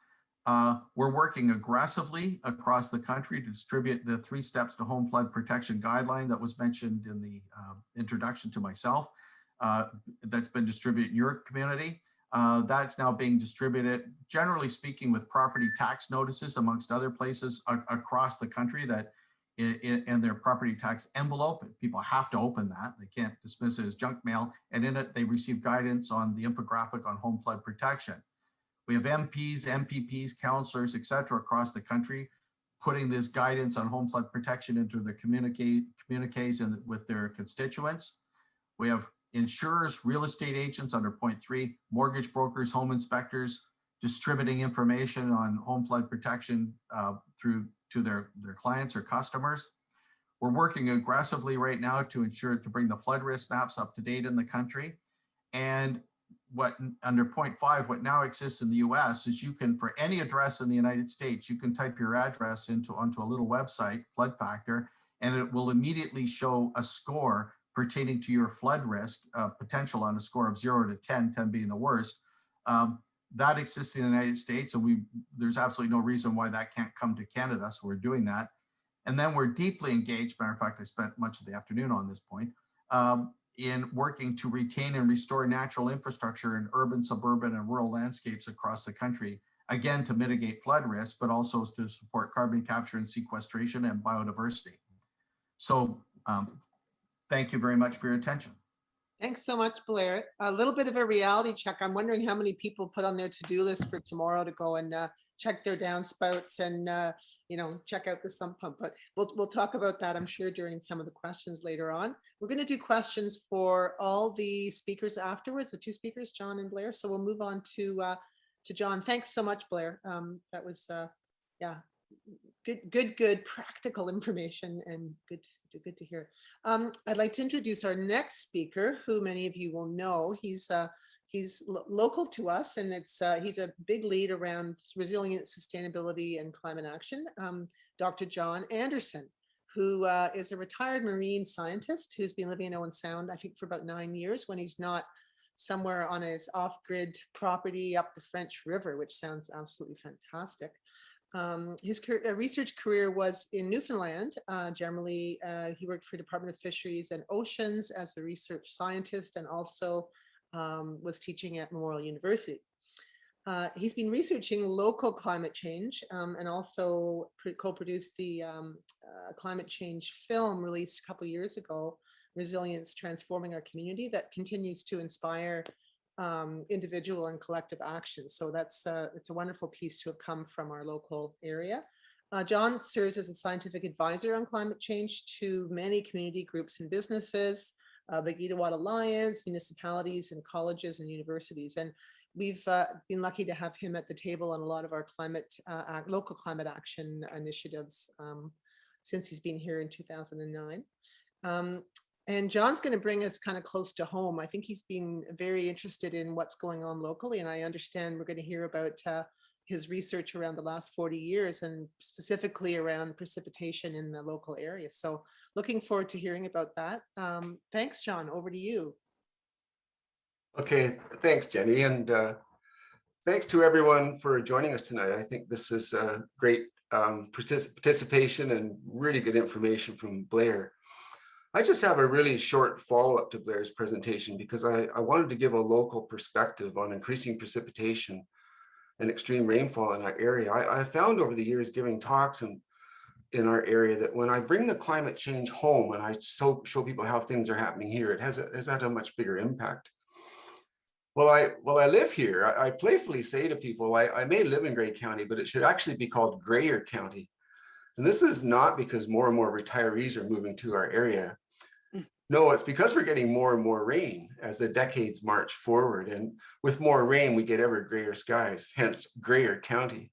we're working aggressively across the country to distribute the 3 steps to home flood protection guideline that was mentioned in the introduction to myself. That's been distributed in your community. That's now being distributed, generally speaking, with property tax notices amongst other places across the country that in their property tax envelope, people have to open that. They can't dismiss it as junk mail. And in it, they receive guidance on the infographic on home flood protection. We have MPs, MPPs, councillors, et cetera, across the country, putting this guidance on home flood protection into the communiques and with their constituents. We have insurers, real estate agents under point 3, mortgage brokers, home inspectors, distributing information on home flood protection through to their clients or customers. We're working aggressively right now to bring the flood risk maps up to date in the country. And what under point 5, what now exists in the US is you can, for any address in the United States, you can type your address onto a little website, Flood Factor, and it will immediately show a score pertaining to your flood risk potential on a score of 0 to 10, 10 being the worst. That exists in the United States, and there's absolutely no reason why that can't come to Canada, so we're doing that. And then we're deeply engaged, matter of fact, I spent much of the afternoon on this point, in working to retain and restore natural infrastructure in urban, suburban, and rural landscapes across the country, again, to mitigate flood risk, but also to support carbon capture and sequestration and biodiversity. So thank you very much for your attention. Thanks so much, Blair. A little bit of a reality check. I'm wondering how many people put on their to-do list for tomorrow to go and check their downspouts and check out the sump pump. But we'll talk about that, I'm sure, during some of the questions later on. We're going to do questions for all the speakers afterwards, the two speakers, John and Blair. So we'll move on to John. Thanks so much, Blair. That was good practical information, and good to hear. I'd like to introduce our next speaker, who many of you will know. He's local to us, and he's a big lead around resilient sustainability and climate action. Dr. John Anderson, who is a retired marine scientist who's been living in Owen Sound, I think, for about 9 years, when he's not somewhere on his off-grid property up the French River, which sounds absolutely fantastic. His research career was in Newfoundland. Generally, he worked for Department of Fisheries and Oceans as a research scientist, and also was teaching at Memorial University. He's been researching local climate change and also co-produced the climate change film released a couple of years ago, Resilience Transforming Our Community, that continues to inspire individual and collective action. So it's a wonderful piece to have come from our local area. John serves as a scientific advisor on climate change to many community groups and businesses, the Gitawatt Alliance, municipalities and colleges and universities. And we've been lucky to have him at the table on a lot of our local climate action initiatives since he's been here in 2009. And John's going to bring us kind of close to home. I think he's been very interested in what's going on locally, and I understand we're going to hear about his research around the last 40 years and specifically around precipitation in the local area. So looking forward to hearing about that. Thanks, John. Over to you. Okay, thanks, Jenny, and thanks to everyone for joining us tonight. I think this is a great participation and really good information from Blair. I just have a really short follow-up to Blair's presentation because I wanted to give a local perspective on increasing precipitation and extreme rainfall in our area. I found over the years giving talks in our area that when I bring the climate change home and I show people how things are happening here, it has had a much bigger impact. Well, I live here, I playfully say to people, I may live in Grey County, but it should actually be called Grayer County. And this is not because more and more retirees are moving to our area. No, it's because we're getting more and more rain as the decades march forward. And with more rain, we get ever grayer skies, hence Grayer County.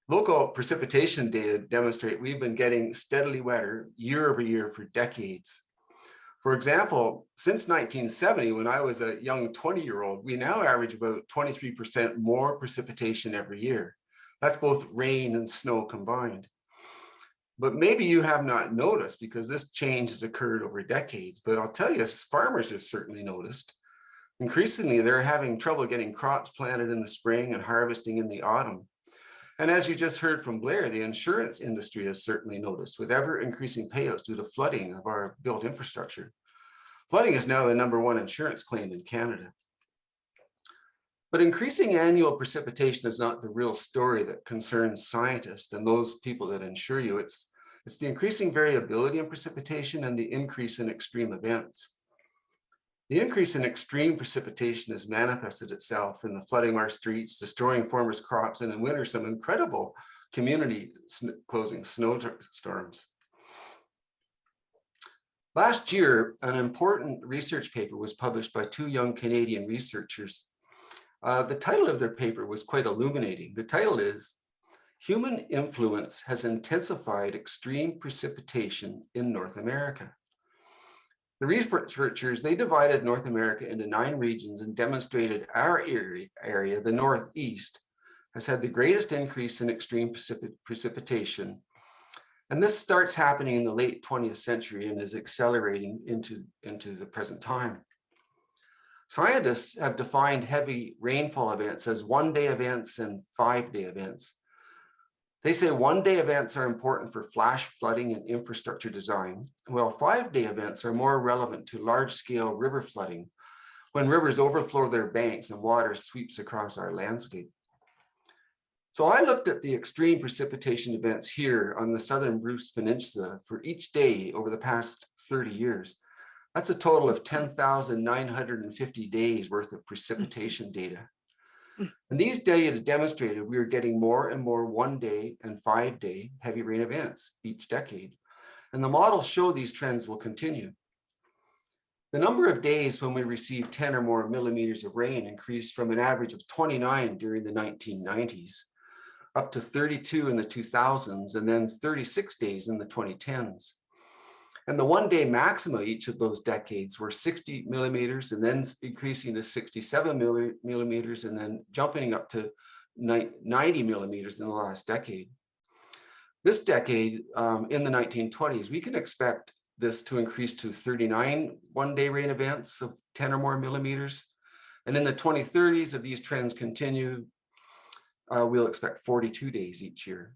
Local precipitation data demonstrate we've been getting steadily wetter year over year for decades. For example, since 1970, when I was a young 20-year-old, we now average about 23% more precipitation every year. That's both rain and snow combined. But maybe you have not noticed because this change has occurred over decades, but I'll tell you, farmers have certainly noticed. Increasingly, they're having trouble getting crops planted in the spring and harvesting in the autumn. And as you just heard from Blair, the insurance industry has certainly noticed with ever increasing payouts due to flooding of our built infrastructure. Flooding is now the #1 insurance claim in Canada. But increasing annual precipitation is not the real story that concerns scientists and those people that insure you. It's the increasing variability in precipitation and the increase in extreme events. The increase in extreme precipitation has manifested itself in the flooding of our streets, destroying farmers' crops, and in winter, some incredible community closing snowstorms. Last year, an important research paper was published by 2 young Canadian researchers. The title of their paper was quite illuminating. The title is, "Human Influence Has Intensified Extreme Precipitation in North America." The researchers, they divided North America into 9 regions and demonstrated our area, the Northeast, has had the greatest increase in extreme precipitation. And this starts happening in the late 20th century and is accelerating into the present time. Scientists have defined heavy rainfall events as one-day events and 5-day events. They say one-day events are important for flash flooding and infrastructure design, while 5-day events are more relevant to large-scale river flooding, when rivers overflow their banks and water sweeps across our landscape. So I looked at the extreme precipitation events here on the southern Bruce Peninsula for each day over the past 30 years. That's a total of 10,950 days worth of precipitation data. And these data demonstrated we are getting more and more 1-day and 5-day heavy rain events each decade. And the models show these trends will continue. The number of days when we receive 10 or more millimeters of rain increased from an average of 29 during the 1990s, up to 32 in the 2000s, and then 36 days in the 2010s. And the 1-day maxima each of those decades were 60 millimeters, and then increasing to 67 millimeters, and then jumping up to 90 millimeters in the last decade. This decade, in the 1920s, we can expect this to increase to 39 1-day rain events of 10 or more millimeters. And in the 2030s, if these trends continue, we'll expect 42 days each year.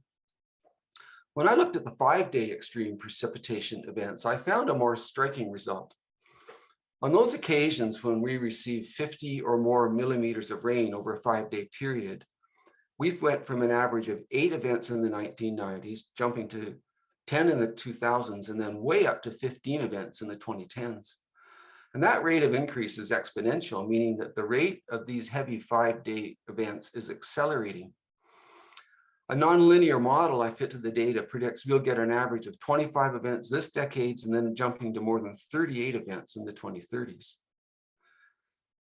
When I looked at the 5-day extreme precipitation events, I found a more striking result. On those occasions when we receive 50 or more millimeters of rain over a 5-day period, we've went from an average of 8 events in the 1990s, jumping to 10 in the 2000s, and then way up to 15 events in the 2010s. And that rate of increase is exponential, meaning that the rate of these heavy 5-day events is accelerating. A nonlinear model I fit to the data predicts we'll get an average of 25 events this decade, and then jumping to more than 38 events in the 2030s.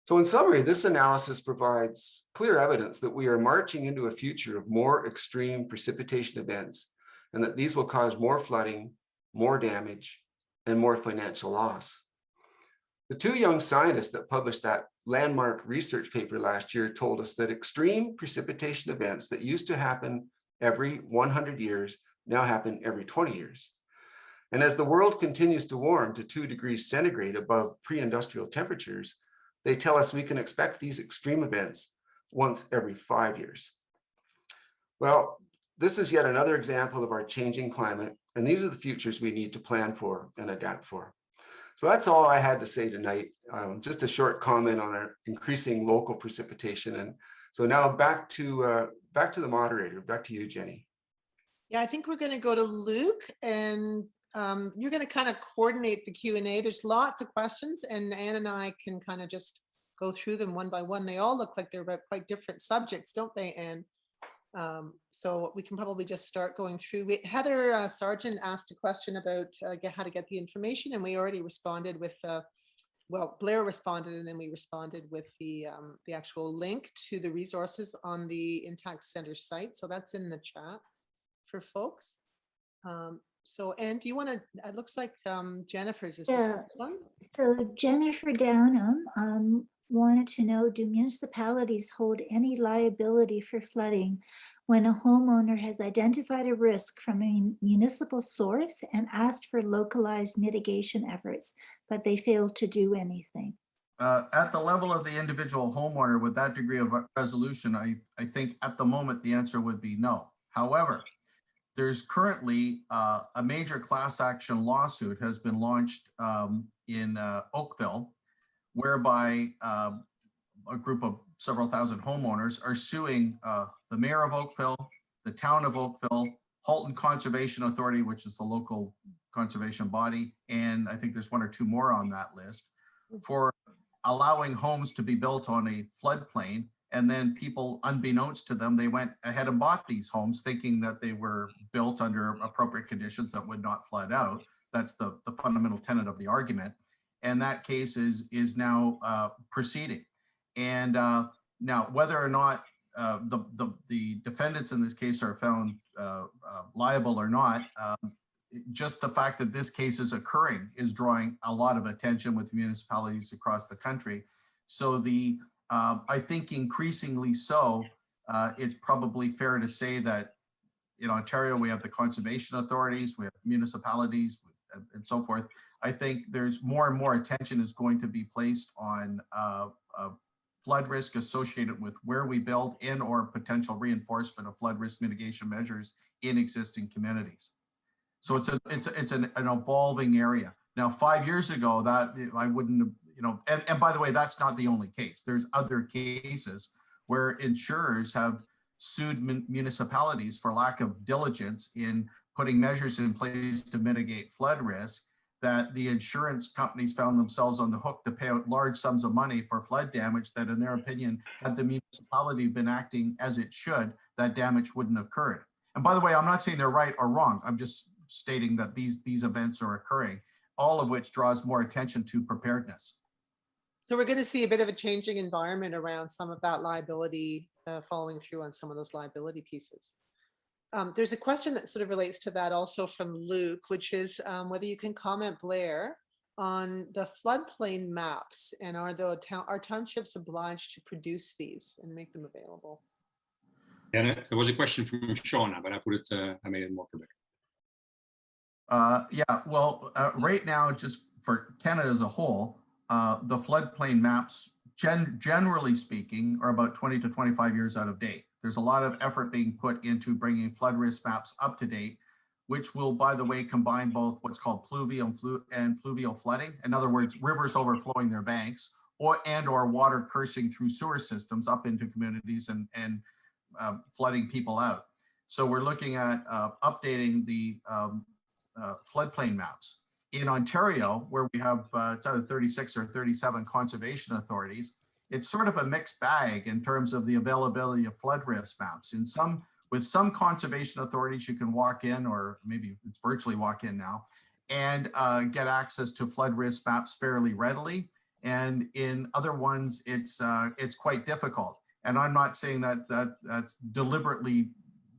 So in summary, this analysis provides clear evidence that we are marching into a future of more extreme precipitation events, and that these will cause more flooding, more damage, and more financial loss. The 2 young scientists that published that landmark research paper last year told us that extreme precipitation events that used to happen every 100 years now happen every 20 years. And as the world continues to warm to 2 degrees centigrade above pre-industrial temperatures, they tell us we can expect these extreme events once every 5 years. Well, this is yet another example of our changing climate, and these are the futures we need to plan for and adapt for. So that's all I had to say tonight. Just a short comment on our increasing local precipitation. And so now back to the moderator, back to you, Jenny. Yeah, I think we're going to go to Luke, and you're going to kind of coordinate the Q&A. There's lots of questions, and Anne and I can kind of just go through them one by one. They all look like they're about quite different subjects, don't they, Anne? So we can probably just start going through. Heather Sargent asked a question about how to get the information, and we already responded with, well, Blair responded, and then we responded with the actual link to the resources on the Intact Center site. So that's in the chat for folks. So, Anne, do you want to, it looks like Jennifer's is the first one. So Jennifer Downham wanted to know, do municipalities hold any liability for flooding when a homeowner has identified a risk from a municipal source and asked for localized mitigation efforts, but they failed to do anything? At the level of the individual homeowner with that degree of resolution, I think at the moment the answer would be no. However, there's currently a major class action lawsuit has been launched in Oakville, whereby a group of several thousand homeowners are suing the mayor of Oakville, the town of Oakville, Halton Conservation Authority, which is the local conservation body, and I think there's 1 or 2 more on that list, for allowing homes to be built on a floodplain. And then people, unbeknownst to them, they went ahead and bought these homes thinking that they were built under appropriate conditions that would not flood out. That's the fundamental tenet of the argument. And that case is now proceeding. And now whether or not the defendants in this case are found liable or not, just the fact that this case is occurring is drawing a lot of attention with municipalities across the country. So I think increasingly so, it's probably fair to say that in Ontario, we have the conservation authorities, we have municipalities, and so forth. I think there's more and more attention is going to be placed on flood risk associated with where we build in or potential reinforcement of flood risk mitigation measures in existing communities. So it's an evolving area. Now, 5 years ago, that I wouldn't have, you know, and by the way, that's not the only case. There's other cases where insurers have sued municipalities for lack of diligence in putting measures in place to mitigate flood risk, that the insurance companies found themselves on the hook to pay out large sums of money for flood damage that, in their opinion, had the municipality been acting as it should, that damage wouldn't have occurred. And by the way, I'm not saying they're right or wrong. I'm just stating that these events are occurring, all of which draws more attention to preparedness. So we're going to see a bit of a changing environment around some of that liability, following through on some of those liability pieces. There's a question that sort of relates to that also from Luke, which is whether you can comment, Blair, on the floodplain maps, and are townships obliged to produce these and make them available? Yeah, there was a question from Shauna, but I made it more public. Yeah, well, right now, just for Canada as a whole, the floodplain maps, generally speaking, are about 20 to 25 years out of date. There's a lot of effort being put into bringing flood risk maps up to date, which will, by the way, combine both what's called pluvial and fluvial flooding. In other words, rivers overflowing their banks, or water coursing through sewer systems up into communities and flooding people out. So we're looking at updating the floodplain maps. In Ontario, where we have it's either 36 or 37 conservation authorities, it's sort of a mixed bag in terms of the availability of flood risk maps. With some conservation authorities, you can walk in, or maybe it's virtually walk in now, and get access to flood risk maps fairly readily. And in other ones, it's quite difficult. And I'm not saying that's deliberately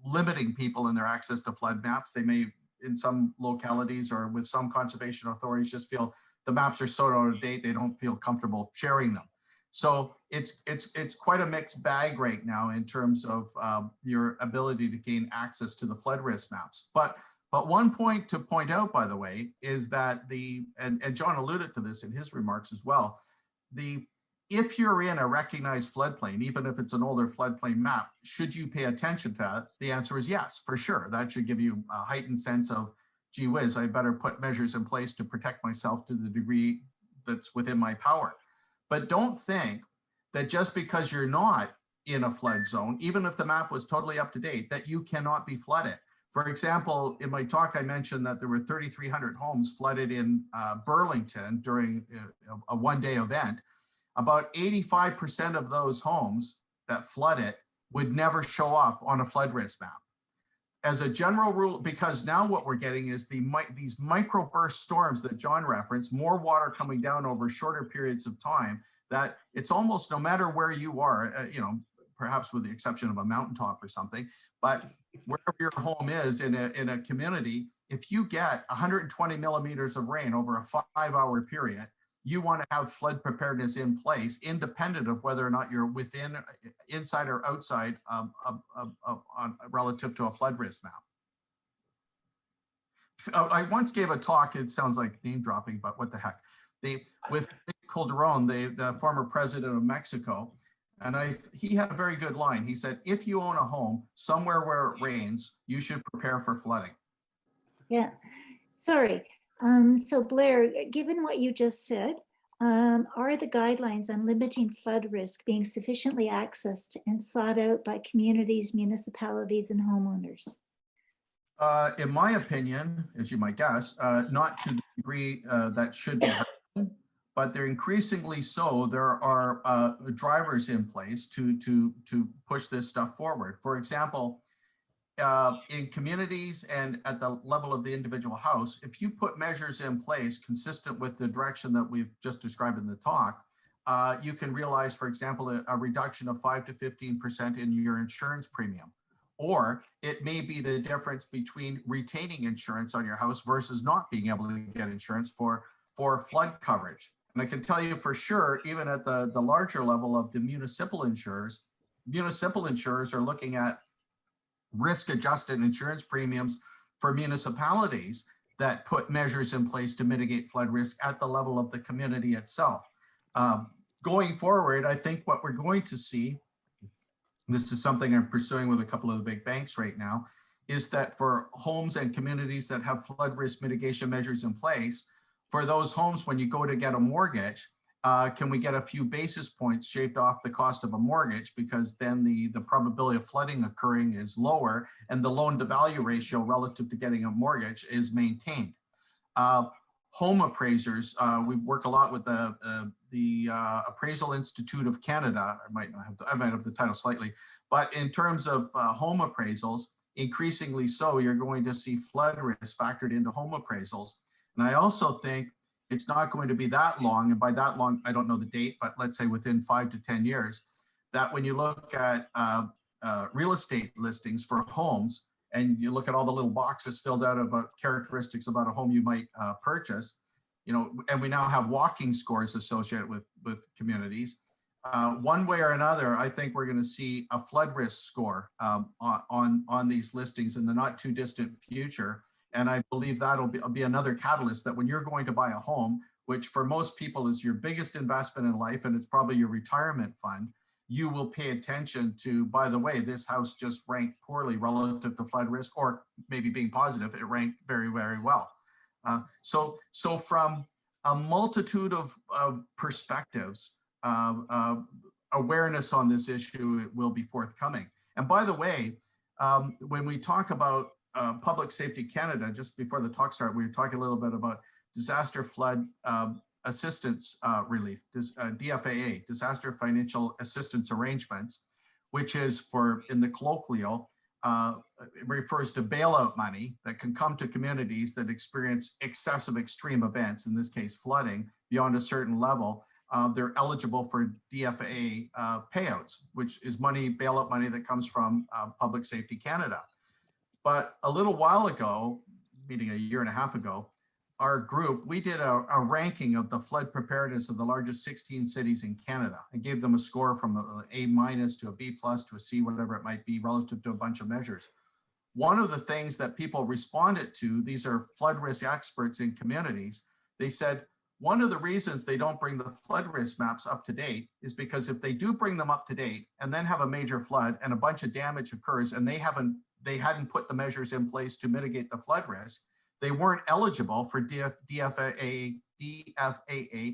limiting people in their access to flood maps. They may, in some localities or with some conservation authorities, just feel the maps are so out of date, they don't feel comfortable sharing them. So it's quite a mixed bag right now in terms of your ability to gain access to the flood risk maps. But one point to point out, by the way, is that and John alluded to this in his remarks as well, if you're in a recognized floodplain, even if it's an older floodplain map, should you pay attention to that? The answer is yes, for sure. That should give you a heightened sense of, gee whiz, I better put measures in place to protect myself to the degree that's within my power. But don't think that just because you're not in a flood zone, even if the map was totally up to date, that you cannot be flooded. For example, in my talk, I mentioned that there were 3,300 homes flooded in Burlington during a one-day event. About 85% of those homes that flooded would never show up on a flood risk map. As a general rule, because now what we're getting is these microburst storms that John referenced, more water coming down over shorter periods of time, that it's almost no matter where you are, perhaps with the exception of a mountaintop or something, but wherever your home is in a community, if you get 120 millimeters of rain over a 5-hour period, you want to have flood preparedness in place, independent of whether or not you're inside or outside relative to a flood risk map. I once gave a talk, it sounds like name dropping, but what the heck, with Calderon, the former president of Mexico, and he had a very good line. He said, if you own a home somewhere where it rains, you should prepare for flooding. Yeah, sorry. So Blair, given what you just said, are the guidelines on limiting flood risk being sufficiently accessed and sought out by communities, municipalities, and homeowners? In my opinion, as you might guess, not to the degree that should be happening, but they're increasingly so. There are drivers in place to push this stuff forward. For example, in communities and at the level of the individual house, if you put measures in place consistent with the direction that we've just described in the talk, you can realize, for example, a reduction of 5 to 15% in your insurance premium. Or it may be the difference between retaining insurance on your house versus not being able to get insurance for flood coverage. And I can tell you for sure, even at the larger level of the municipal insurers are looking at risk-adjusted insurance premiums for municipalities that put measures in place to mitigate flood risk at the level of the community itself. Going forward, I think what we're going to see, this is something I'm pursuing with a couple of the big banks right now, is that for homes and communities that have flood risk mitigation measures in place, for those homes, when you go to get a mortgage, can we get a few basis points shaved off the cost of a mortgage, because then the probability of flooding occurring is lower and the loan to value ratio relative to getting a mortgage is maintained. Home appraisers, we work a lot with the Appraisal Institute of Canada. I might have the title slightly, but in terms of home appraisals, increasingly so, you're going to see flood risk factored into home appraisals. And I also think it's not going to be that long, and by that long, I don't know the date, but let's say within 5 to 10 years, that when you look at real estate listings for homes, and you look at all the little boxes filled out about characteristics about a home you might purchase, you know, and we now have walking scores associated with communities. One way or another, I think we're going to see a flood risk score on these listings in the not too distant future. And I believe that'll be another catalyst, that when you're going to buy a home, which for most people is your biggest investment in life, and it's probably your retirement fund, you will pay attention to, by the way, this house just ranked poorly relative to flood risk, or maybe being positive, it ranked very, very well. So from a multitude of perspectives, awareness on this issue will be forthcoming. And by the way, when we talk about Public Safety Canada, just before the talk started, we were talking a little bit about disaster flood assistance relief, DFAA, disaster financial assistance arrangements, which is for, in the colloquial, it refers to bailout money that can come to communities that experience excessive extreme events, in this case flooding, beyond a certain level. They're eligible for DFAA payouts, which is money, bailout money that comes from Public Safety Canada. But a little while ago, meaning a year and a half ago, our group, we did a ranking of the flood preparedness of the largest 16 cities in Canada. I gave them a score from an A- to a B+ to a C, whatever it might be, relative to a bunch of measures. One of the things that people responded to, these are flood risk experts in communities, they said, one of the reasons they don't bring the flood risk maps up to date is because if they do bring them up to date and then have a major flood and a bunch of damage occurs and they hadn't put the measures in place to mitigate the flood risk, they weren't eligible for DFAA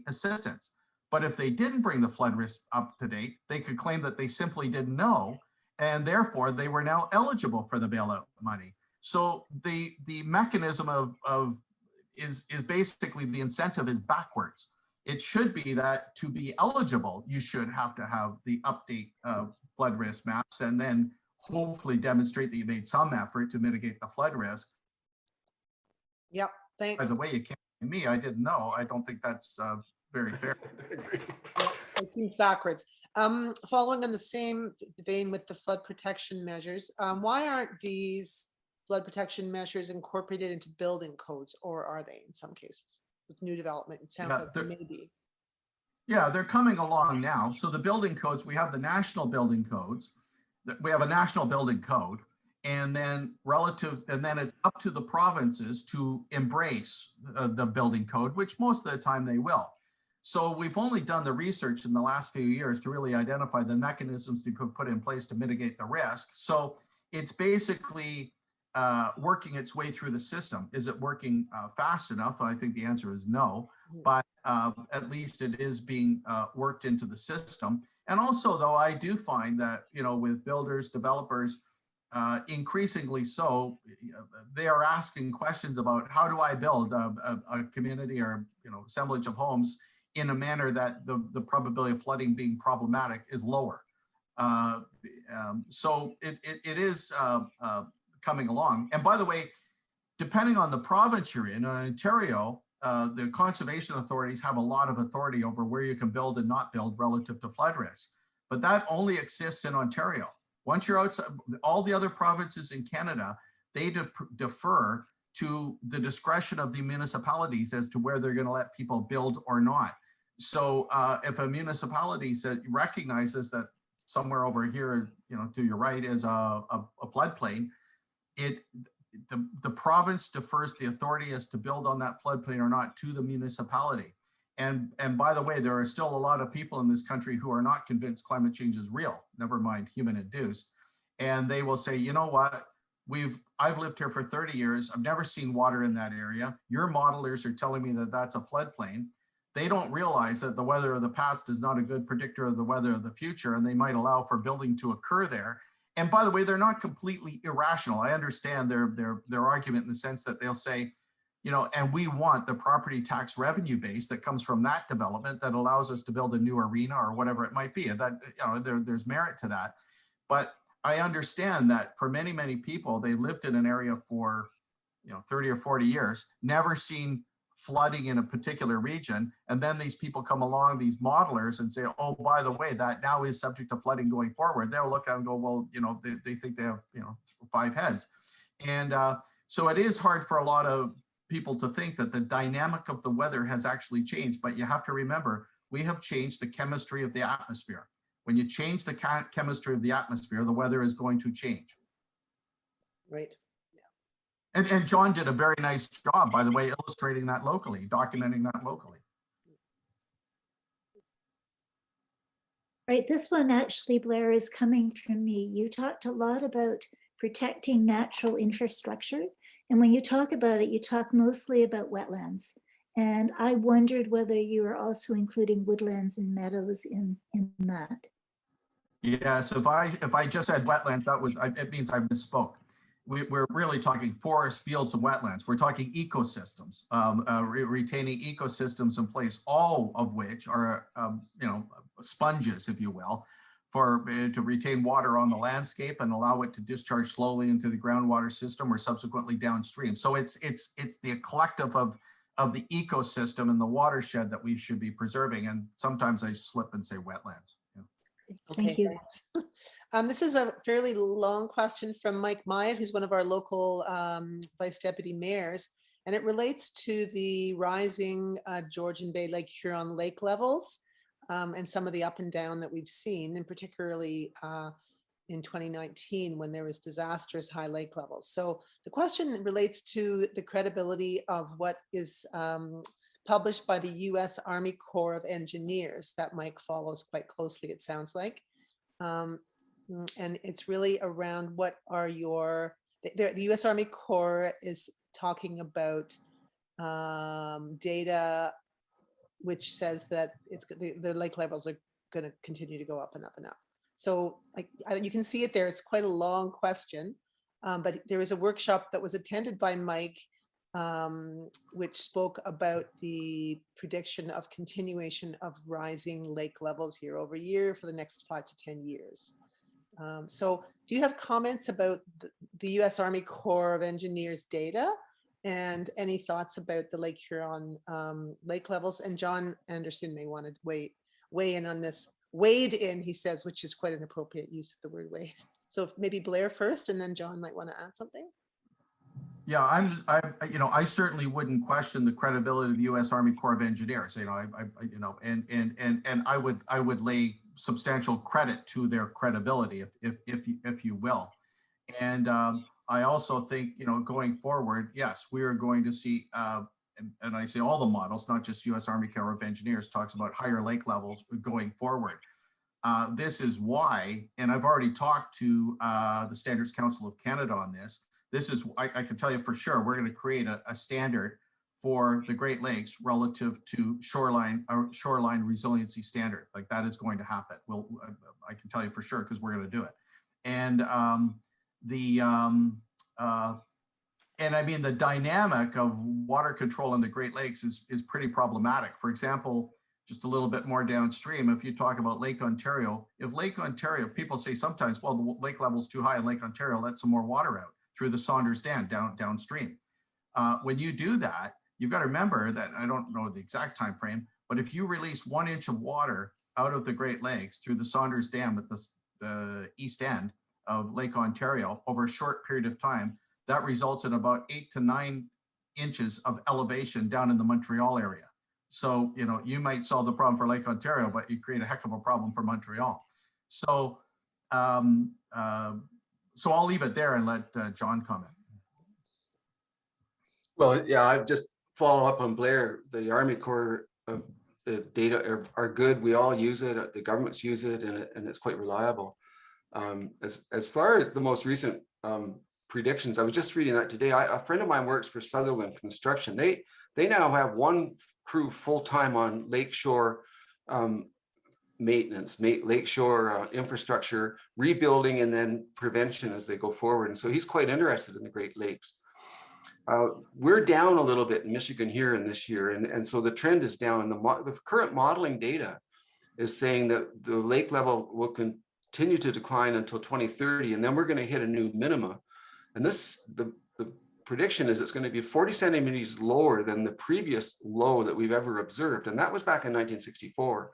assistance. But if they didn't bring the flood risk up to date, they could claim that they simply didn't know, and therefore they were now eligible for the bailout money. So the mechanism is basically, the incentive is backwards. It should be that to be eligible, you should have to have the update flood risk maps, and then hopefully demonstrate that you made some effort to mitigate the flood risk. Yep, thanks. By the way, you can't blame me, I didn't know. I don't think that's very fair. It seems backwards. Following on the same vein with the flood protection measures, why aren't these flood protection measures incorporated into building codes, or are they in some cases? With new development, it sounds like they may be. Yeah, they're coming along now. So the building codes, we have the national building codes, we have a national building code, and then it's up to the provinces to embrace the building code, which most of the time they will. So we've only done the research in the last few years to really identify the mechanisms to put in place to mitigate the risk. So it's basically working its way through the system. Is it working fast enough? I think the answer is no, but at least it is being worked into the system. And also, though, I do find that, you know, with builders, developers, increasingly so, they are asking questions about, how do I build a community or, you know, assemblage of homes in a manner that the probability of flooding being problematic is lower. So it is coming along. And by the way, depending on the province you're in Ontario, the conservation authorities have a lot of authority over where you can build and not build relative to flood risk. But that only exists in Ontario. Once you're outside, all the other provinces in Canada, they defer to the discretion of the municipalities as to where they're going to let people build or not. So if a municipality recognizes that somewhere over here, to your right is a floodplain. The province defers the authority as to build on that floodplain or not to the municipality. And by the way, there are still a lot of people in this country who are not convinced climate change is real, never mind human induced. And they will say, you know what, I've lived here for 30 years. I've never seen water in that area. Your modelers are telling me that that's a floodplain. They don't realize that the weather of the past is not a good predictor of the weather of the future, and they might allow for building to occur there. And by the way, they're not completely irrational. I understand their argument in the sense that they'll say, and we want the property tax revenue base that comes from that development that allows us to build a new arena or whatever it might be. That there's merit to that. But I understand that for many, many people, they lived in an area for 30 or 40 years, never seen flooding in a particular region. And then these people come along, these modelers, and say, oh, by the way, that now is subject to flooding going forward. They'll look at it and go, well, they think they have 5 heads. And so it is hard for a lot of people to think that the dynamic of the weather has actually changed. But you have to remember, we have changed the chemistry of the atmosphere. When you change the chemistry of the atmosphere, the weather is going to change. Right. And John did a very nice job, by the way, illustrating that locally, documenting that locally. Right, this one actually, Blair, is coming from me. You talked a lot about protecting natural infrastructure. And when you talk about it, you talk mostly about wetlands. And I wondered whether you are also including woodlands and meadows in that. Yes, if I just said wetlands, it means I misspoke. We're really talking forests, fields, and wetlands. We're talking ecosystems, retaining ecosystems in place, all of which are, sponges, if you will, to retain water on the landscape and allow it to discharge slowly into the groundwater system or subsequently downstream. So it's the collective of the ecosystem and the watershed that we should be preserving. And sometimes I slip and say wetlands. Thank you. This is a fairly long question from Mike Myatt, who's one of our local vice deputy mayors, and it relates to the rising Georgian Bay Lake Huron lake levels and some of the up and down that we've seen, and particularly in 2019 when there was disastrous high lake levels. So the question relates to the credibility of what is published by the U.S. Army Corps of Engineers that Mike follows quite closely, it sounds like. And it's really around what are the U.S. Army Corps is talking about data which says that the lake levels are going to continue to go up and up and up. So you can see it there. It's quite a long question, but there was a workshop that was attended by Mike which spoke about the prediction of continuation of rising lake levels year over year for the next 5 to 10 years. So do you have comments about the U.S. Army Corps of Engineers data and any thoughts about the Lake Huron lake levels? And John Anderson may want to weigh in on this. Wade in, he says, which is quite an appropriate use of the word wade. So maybe Blair first, and then John might want to add something. Yeah, I certainly wouldn't question the credibility of the U.S. Army Corps of Engineers. And I would lay substantial credit to their credibility, if you will. And I also think, going forward, yes, we are going to see, and I say all the models, not just U.S. Army Corps of Engineers, talks about higher lake levels going forward. This is why, and I've already talked to the Standards Council of Canada on this. This is, I can tell you for sure, we're going to create a standard for the Great Lakes relative to shoreline resiliency standard. Like that is going to happen. I can tell you for sure, because we're going to do it. And and I mean, the dynamic of water control in the Great Lakes is pretty problematic. For example, just a little bit more downstream, if you talk about Lake Ontario, if Lake Ontario, people say sometimes, well, the lake level is too high in Lake Ontario, let some more water out through the Saunders Dam downstream. When you do that, you've got to remember that, I don't know the exact time frame, but if you release 1 inch of water out of the Great Lakes through the Saunders Dam at the east end of Lake Ontario over a short period of time, that results in about 8 to 9 inches of elevation down in the Montreal area. So, you might solve the problem for Lake Ontario, but you create a heck of a problem for Montreal. So, so I'll leave it there and let John comment. Well, yeah, I just follow up on Blair. The Army Corps of the data are good. We all use it. The governments use it, and it's quite reliable. As far as the most recent predictions, I was just reading that today. A friend of mine works for Sutherland Construction. They now have one crew full time on lakeshore maintenance, lakeshore infrastructure, rebuilding, and then prevention as they go forward. And so he's quite interested in the Great Lakes. We're down a little bit in Michigan here in this year, and so the trend is down. And the current modeling data is saying that the lake level will continue to decline until 2030, and then we're going to hit a new minima. And the prediction is it's going to be 40 centimeters lower than the previous low that we've ever observed, and that was back in 1964.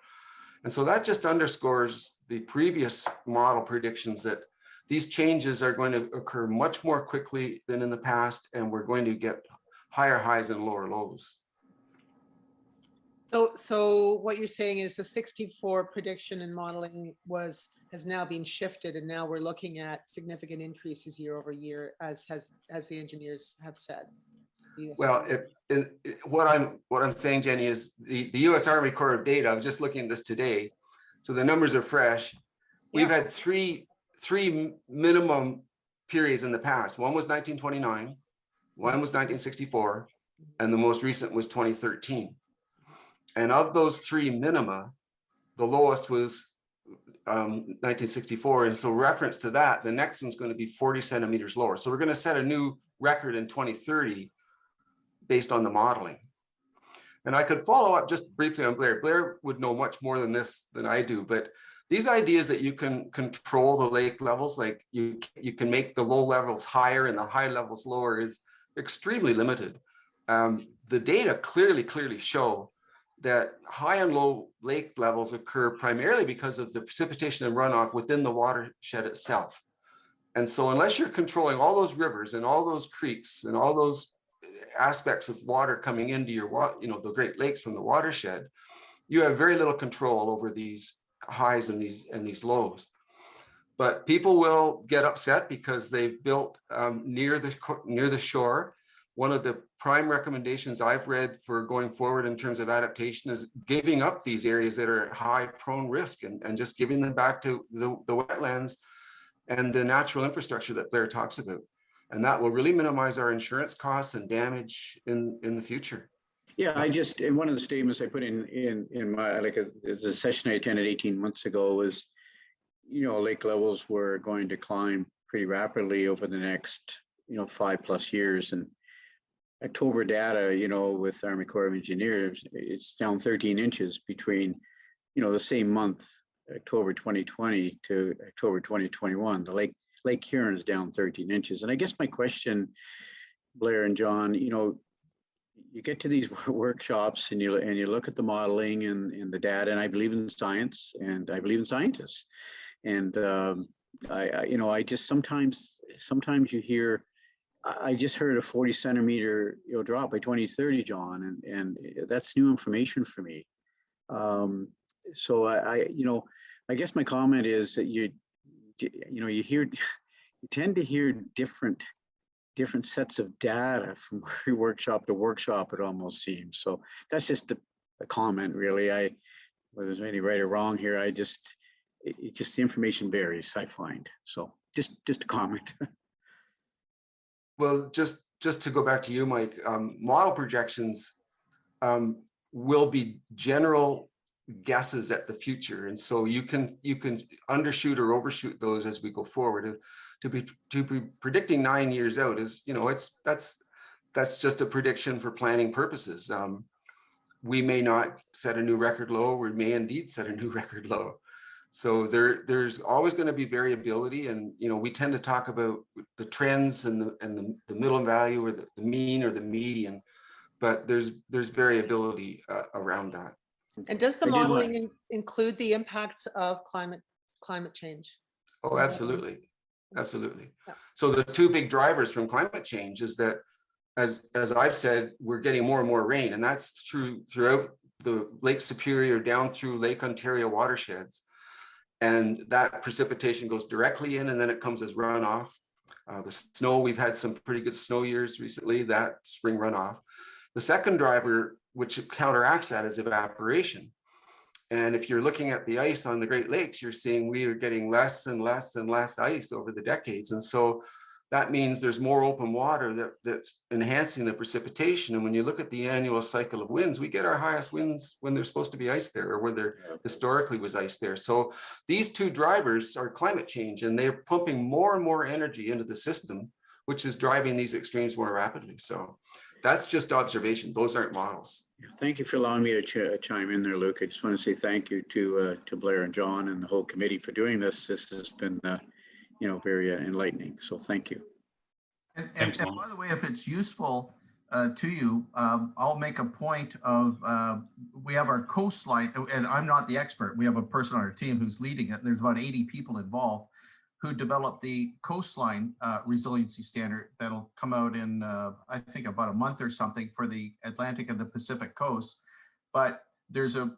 And so that just underscores the previous model predictions that these changes are going to occur much more quickly than in the past, and we're going to get higher highs and lower lows. So what you're saying is the 64 prediction and modeling has now been shifted, and now we're looking at significant increases year over year, as the engineers have said. Well, what I'm saying, Jenny, is the U.S. Army Corps of Data. I was just looking at this today, so the numbers are fresh. We've had three minimum periods in the past. One was 1929, one was 1964, and the most recent was 2013. And of those three minima, the lowest was 1964. And so reference to that, the next one's going to be 40 centimeters lower. So we're going to set a new record in 2030 based on the modeling. And I could follow up just briefly on Blair. Blair would know much more than this than I do, but these ideas that you can control the lake levels, like you can make the low levels higher and the high levels lower, is extremely limited. The data clearly show that high and low lake levels occur primarily because of the precipitation and runoff within the watershed itself. And so unless you're controlling all those rivers and all those creeks and all those aspects of water coming into your the Great Lakes from the watershed, you have very little control over these highs and these lows. But people will get upset because they've built near the shore. One of the prime recommendations I've read for going forward in terms of adaptation is giving up these areas that are at high prone risk and just giving them back to the wetlands and the natural infrastructure that Blair talks about. And that will really minimize our insurance costs and damage in the future. Yeah, in one of the statements I put in my, the session I attended 18 months ago was, lake levels were going to climb pretty rapidly over the next, 5+ years. And October data, with Army Corps of Engineers, it's down 13 inches between, the same month, October 2020 to October 2021. The Lake Huron is down 13 inches. And I guess my question, Blair and John, you get to these workshops and you look at the modeling and the data, and I believe in science and I believe in scientists. And I just sometimes you hear, I just heard a 40 centimeter drop by 2030, John, and that's new information for me. So I guess my comment is that you tend to hear different sets of data from workshop to workshop, it almost seems. So that's just a comment, really. Whether there's any right or wrong here, the information varies, I find. So just a comment. Well, just to go back to you, Mike, model projections will be general guesses at the future, and so you can undershoot or overshoot those as we go forward. To be predicting 9 years out is, that's just a prediction for planning purposes. We may not set a new record low, we may indeed set a new record low. So there's always going to be variability, and we tend to talk about the trends and the middle value, or the mean or the median, but there's variability around that. And does the modeling include the impacts of climate change? Oh, absolutely. Absolutely. Yeah. So the two big drivers from climate change is that, as I've said, we're getting more and more rain, and that's true throughout the Lake Superior down through Lake Ontario watersheds. and that precipitation goes directly in and then it comes as runoff. The snow, we've had some pretty good snow years recently, that spring runoff. The second driver, which counteracts that, is evaporation. And if you're looking at the ice on the Great Lakes, you're seeing we are getting less and less and less ice over the decades. And so that means there's more open water that's enhancing the precipitation. And when you look at the annual cycle of winds, we get our highest winds when there's supposed to be ice there, or where there historically was ice there. So these two drivers are climate change, and they're pumping more and more energy into the system, which is driving these extremes more rapidly. So that's just observation. Those aren't models. Thank you for allowing me to chime in there, Luke. I just want to say thank you to Blair and John and the whole committee for doing this. This has been very enlightening. So thank you. And by the way, if it's useful to you, I'll make a point of, we have our coastline, and I'm not the expert. We have a person on our team who's leading it. And there's about 80 people involved who developed the coastline resiliency standard that'll come out in, I think, about a month or something for the Atlantic and the Pacific coast. But there's a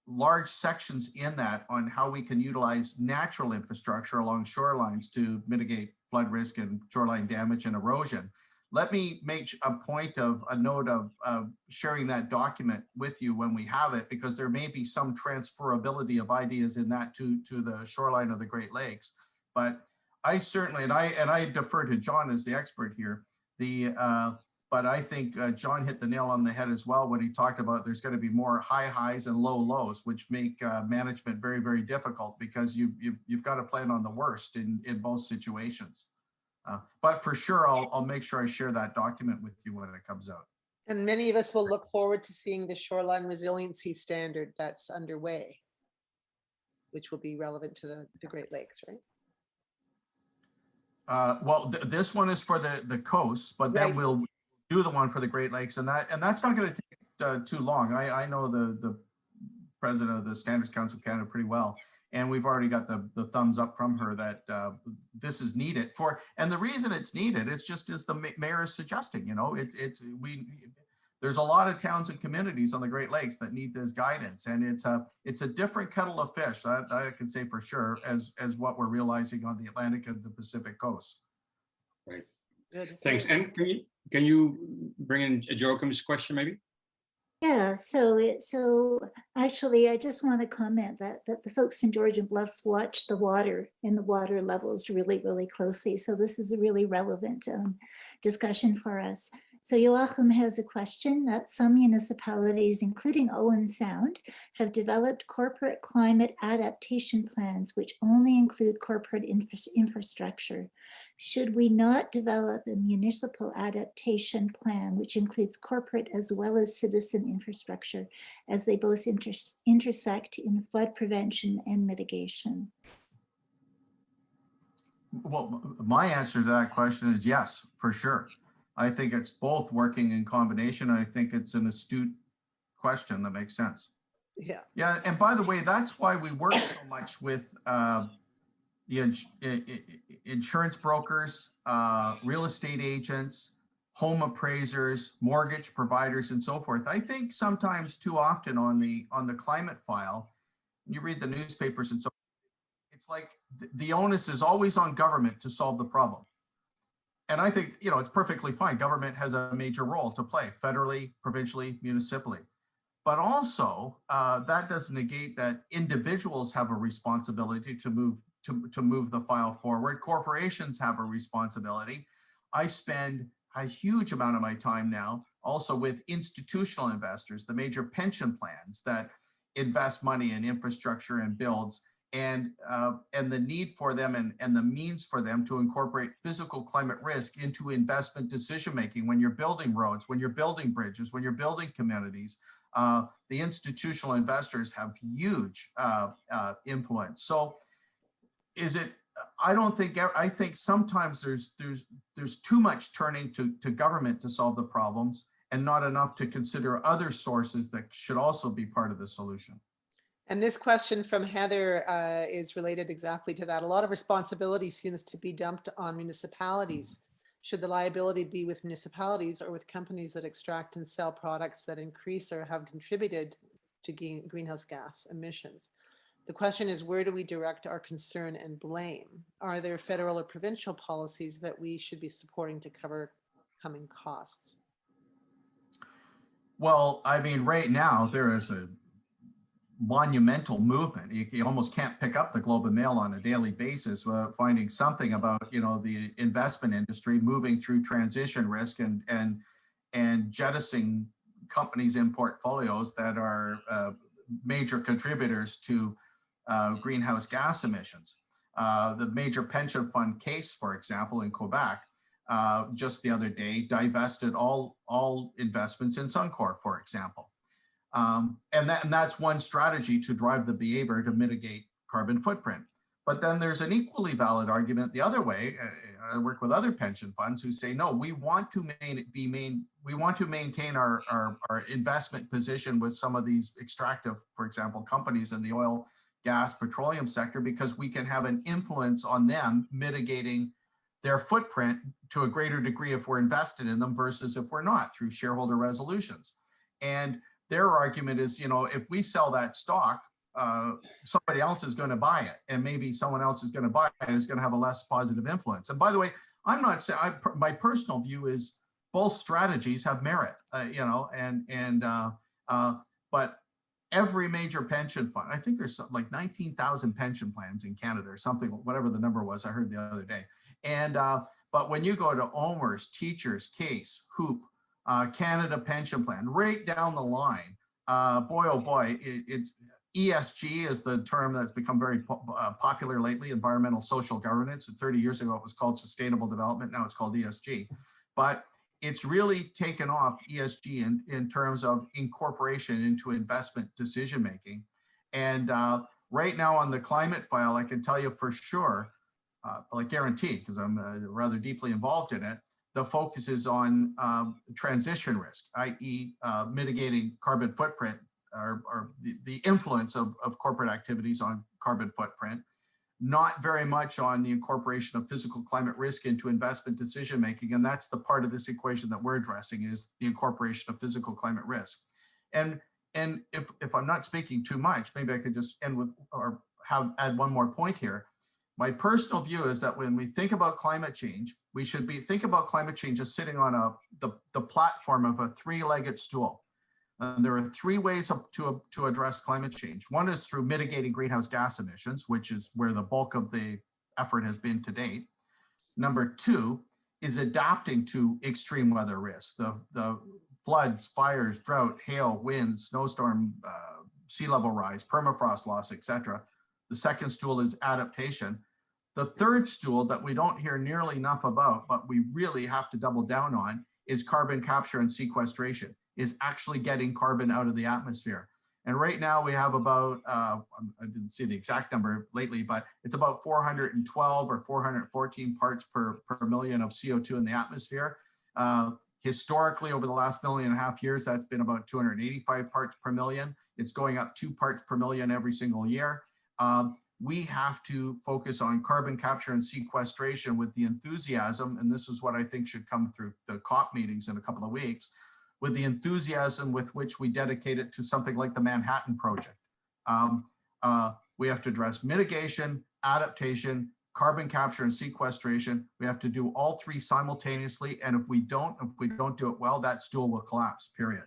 large sections in that on how we can utilize natural infrastructure along shorelines to mitigate flood risk and shoreline damage and erosion. Let me make a note of sharing that document with you when we have it, because there may be some transferability of ideas in that to the shoreline of the Great Lakes. But I certainly, and I defer to John as the expert here, but I think John hit the nail on the head as well when he talked about there's going to be more high highs and low lows, which make management very, very difficult, because you've got to plan on the worst in both situations. But for sure, I'll make sure I share that document with you when it comes out. And many of us will look forward to seeing the shoreline resiliency standard that's underway, which will be relevant to the Great Lakes, right? Well, this one is for the coast, but then we'll do the one for the Great Lakes, and that's not going to take too long. I know the president of the Standards Council of Canada pretty well, and we've already got the thumbs up from her that this is needed for. And the reason it's needed, it's just as the mayor is suggesting. There's a lot of towns and communities on the Great Lakes that need this guidance, and it's a different kettle of fish, that I can say for sure, as what we're realizing on the Atlantic and the Pacific coast. Right. Good. Thanks. And can you bring in Joachim's question maybe? Yeah, so actually, I just want to comment that the folks in Georgian Bluffs watch the water and the water levels really, really closely. So this is a really relevant discussion for us. So Joachim has a question that some municipalities, including Owen Sound, have developed corporate climate adaptation plans, which only include corporate infrastructure. Should we not develop a municipal adaptation plan, which includes corporate as well as citizen infrastructure, as they both intersect in flood prevention and mitigation? Well, my answer to that question is yes, for sure. I think it's both working in combination. I think it's an astute question that makes sense. Yeah. Yeah, and by the way, that's why we work so much with the insurance brokers, real estate agents, home appraisers, mortgage providers, and so forth. I think sometimes too often on the climate file, you read the newspapers and so it's like the onus is always on government to solve the problem. And I think, it's perfectly fine. Government has a major role to play federally, provincially, municipally. But also that doesn't negate that individuals have a responsibility to move the file forward. Corporations have a responsibility. I spend a huge amount of my time now also with institutional investors, the major pension plans that invest money in infrastructure and builds, and the need for them and the means for them to incorporate physical climate risk into investment decision making when you're building roads, when you're building bridges, when you're building communities. The institutional investors have huge influence. So I think sometimes there's too much turning to government to solve the problems and not enough to consider other sources that should also be part of the solution. And this question from Heather is related exactly to that. A lot of responsibility seems to be dumped on municipalities. Should the liability be with municipalities or with companies that extract and sell products that increase or have contributed to greenhouse gas emissions? The question is, where do we direct our concern and blame? Are there federal or provincial policies that we should be supporting to cover coming costs? Well, I mean, right now there is a monumental movement. You almost can't pick up the Globe and Mail on a daily basis without finding something about, the investment industry moving through transition risk and jettisoning companies in portfolios that are major contributors to greenhouse gas emissions. The major pension fund case, for example, in Quebec, just the other day, divested all investments in Suncor, for example. And that's one strategy to drive the behavior to mitigate carbon footprint. But then there's an equally valid argument the other way. I work with other pension funds who say, no, we want to maintain our investment position with some of these extractive, for example, companies in the oil, gas, petroleum sector, because we can have an influence on them mitigating their footprint to a greater degree if we're invested in them versus if we're not, through shareholder resolutions. And their argument is, if we sell that stock, somebody else is going to buy it, and maybe someone else is going to buy it and it's going to have a less positive influence. And by the way, I'm not saying, my personal view is both strategies have merit, but every major pension fund, I think there's like 19,000 pension plans in Canada or something, whatever the number was, I heard the other day. And but when you go to OMERS, Teachers, CASE, HOOP, Canada Pension Plan, right down the line, boy, oh boy, it's ESG is the term that's become very popular lately, environmental social governance. And 30 years ago, it was called sustainable development. Now it's called ESG. But it's really taken off ESG in terms of incorporation into investment decision-making. And right now on the climate file, I can tell you for sure, like guaranteed, because I'm rather deeply involved in it, the focus is on transition risk, i.e. Mitigating carbon footprint or the influence of corporate activities on carbon footprint, not very much on the incorporation of physical climate risk into investment decision-making. And that's the part of this equation that we're addressing, is the incorporation of physical climate risk. And if I'm not speaking too much, maybe I could just end with, or add one more point here. My personal view is that when we think about climate change, we should think about climate change as sitting on the platform of a three-legged stool. There are three ways to address climate change. One is through mitigating greenhouse gas emissions, which is where the bulk of the effort has been to date. Number two is adapting to extreme weather risks, the floods, fires, drought, hail, wind, snowstorm, sea level rise, permafrost loss, etc. The second stool is adaptation. The third stool that we don't hear nearly enough about, but we really have to double down on, is carbon capture and sequestration, is actually getting carbon out of the atmosphere. And right now we have about, I didn't see the exact number lately, but it's about 412 or 414 parts per million of CO2 in the atmosphere. Historically, over the last 1.5 million years, that's been about 285 parts per million. It's going up 2 parts per million every single year. We have to focus on carbon capture and sequestration with the enthusiasm, and this is what I think should come through the COP meetings in a couple of weeks, with the enthusiasm with which we dedicate it to something like the Manhattan Project. We have to address mitigation, adaptation, carbon capture and sequestration. We have to do all three simultaneously, and if we don't do it well, that stool will collapse, period.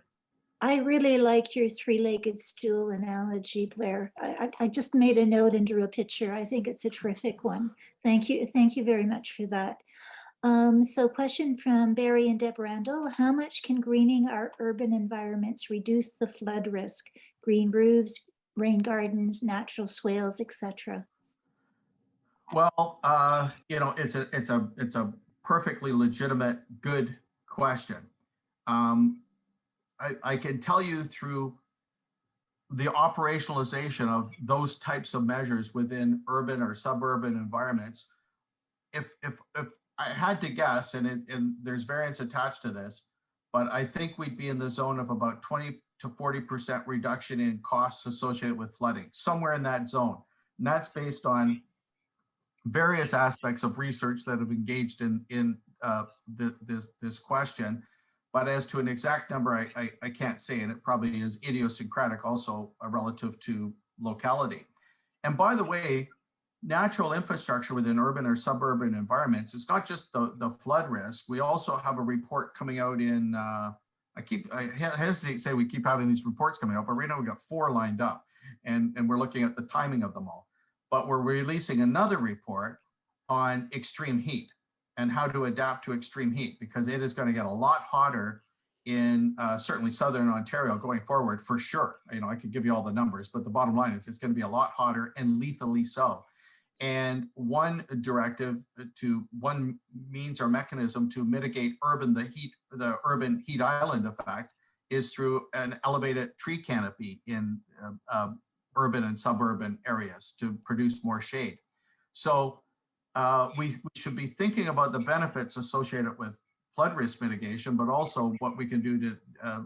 I really like your three-legged stool analogy, Blair. I just made a note and drew a picture. I think it's a terrific one. Thank you. Thank you very much for that. So question from Barry and Deb Randall: how much can greening our urban environments reduce the flood risk? Green roofs, rain gardens, natural swales, etc. Well, it's a perfectly legitimate, good question. I can tell you through the operationalization of those types of measures within urban or suburban environments, if I had to guess, and there's variance attached to this, but I think we'd be in the zone of about 20 to 40% reduction in costs associated with flooding, somewhere in that zone. And that's based on various aspects of research that have engaged in this question. But as to an exact number, I can't say, and it probably is idiosyncratic also relative to locality. And by the way, natural infrastructure within urban or suburban environments, it's not just the flood risk. We also have a report coming out in, I hesitate to say we keep having these reports coming out, but right now we've got 4 lined up and we're looking at the timing of them all. But we're releasing another report on extreme heat and how to adapt to extreme heat, because it is going to get a lot hotter in certainly Southern Ontario going forward for sure. You know, I could give you all the numbers, but the bottom line is it's going to be a lot hotter and lethally so. And one means or mechanism to mitigate the urban heat island effect is through an elevated tree canopy in urban and suburban areas to produce more shade. So we should be thinking about the benefits associated with flood risk mitigation, but also what we can do to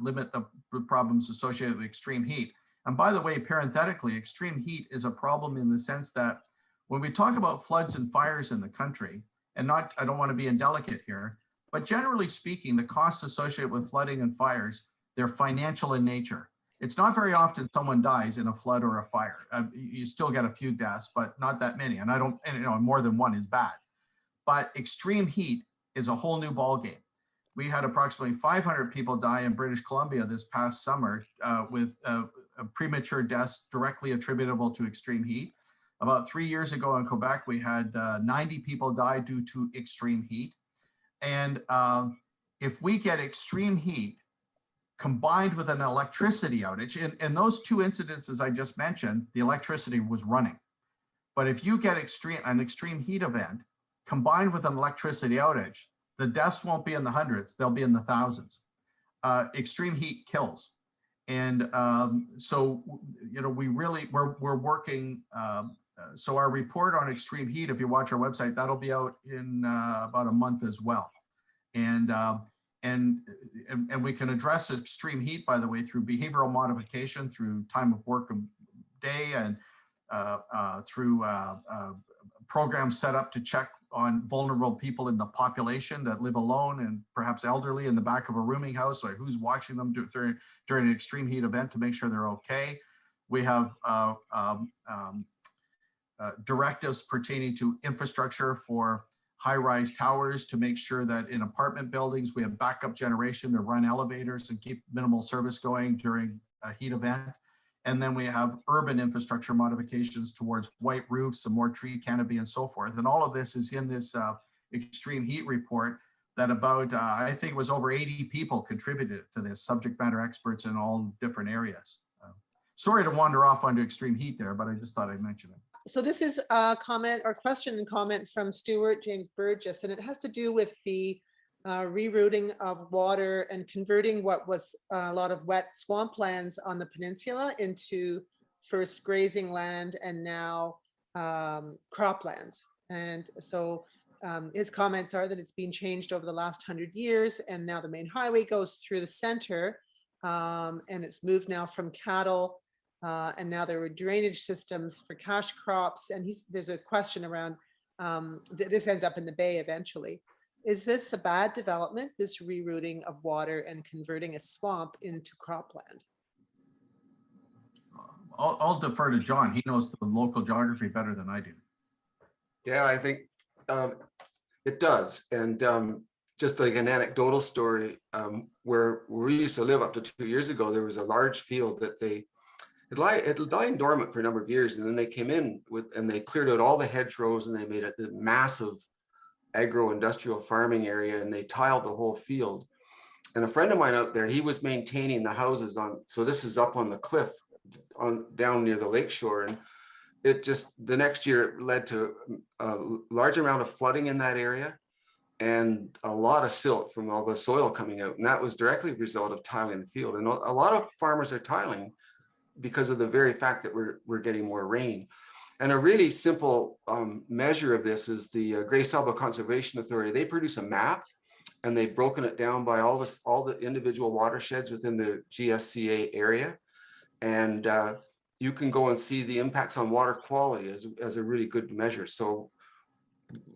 limit the problems associated with extreme heat. And by the way, parenthetically, extreme heat is a problem in the sense that when we talk about floods and fires in the country, and I don't want to be indelicate here, but generally speaking, the costs associated with flooding and fires, they're financial in nature. It's not very often someone dies in a flood or a fire. You still get a few deaths, but not that many. And more than one is bad. But extreme heat is a whole new ballgame. We had approximately 500 people die in British Columbia this past summer with premature deaths directly attributable to extreme heat. About 3 years ago in Quebec, we had 90 people die due to extreme heat. And if we get extreme heat combined with an electricity outage, in those 2 incidences I just mentioned, the electricity was running. But if you get an extreme heat event combined with an electricity outage, the deaths won't be in the hundreds, they'll be in the thousands. Extreme heat kills. And so, you know, we're working, so our report on extreme heat, if you watch our website, that'll be out in about a month as well. And we can address extreme heat, by the way, through behavioral modification, through time of work of day, and through programs set up to check on vulnerable people in the population that live alone and perhaps elderly in the back of a rooming house, or who's watching them during an extreme heat event to make sure they're okay. We have directives pertaining to infrastructure for high-rise towers to make sure that in apartment buildings, we have backup generation to run elevators and keep minimal service going during a heat event. And then we have urban infrastructure modifications towards white roofs, some more tree canopy and so forth. And all of this is in this extreme heat report that about, I think it was over 80 people contributed to this, subject matter experts in all different areas. Sorry to wander off onto extreme heat there, but I just thought I'd mention it. So this is a comment or question and comment from Stuart James Burgess, and it has to do with the rerouting of water and converting what was a lot of wet swamplands on the peninsula into first grazing land and now croplands. And so his comments are that it's been changed over the last 100 years, and now the main highway goes through the center, and it's moved now from cattle. And now there were drainage systems for cash crops. And there's a question around, this ends up in the bay eventually. Is this a bad development, this rerouting of water and converting a swamp into cropland? I'll defer to John. He knows the local geography better than I do. Yeah, I think it does. And just like an anecdotal story, where we used to live up to 2 years ago, there was a large field that it lying dormant for a number of years, and then they came in and they cleared out all the hedgerows, and they made a massive agro-industrial farming area, and they tiled the whole field. And a friend of mine out there, he was maintaining the houses so this is up on the cliff down near the lakeshore, and it just, the next year it led to a large amount of flooding in that area and a lot of silt from all the soil coming out, and that was directly a result of tiling the field. And a lot of farmers are tiling because of the very fact that we're getting more rain. And a really simple measure of this is the Grey Saba Conservation Authority. They produce a map, and they've broken it down by all the individual watersheds within the GSCA area. And you can go and see the impacts on water quality as a really good measure. So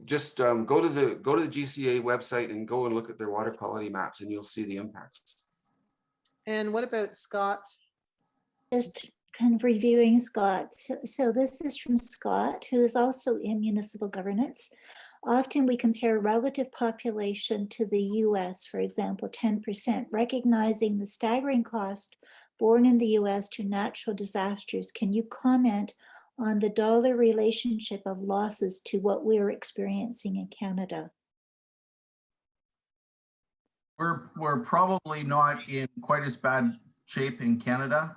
just go to the GCA website and go and look at their water quality maps, and you'll see the impacts. And what about Scott? kind of reviewing Scott. So this is from Scott, who is also in municipal governance. Often we compare relative population to the US, for example, 10%, recognizing the staggering cost borne in the US to natural disasters. Can you comment on the dollar relationship of losses to what we're experiencing in Canada? We're probably not in quite as bad shape in Canada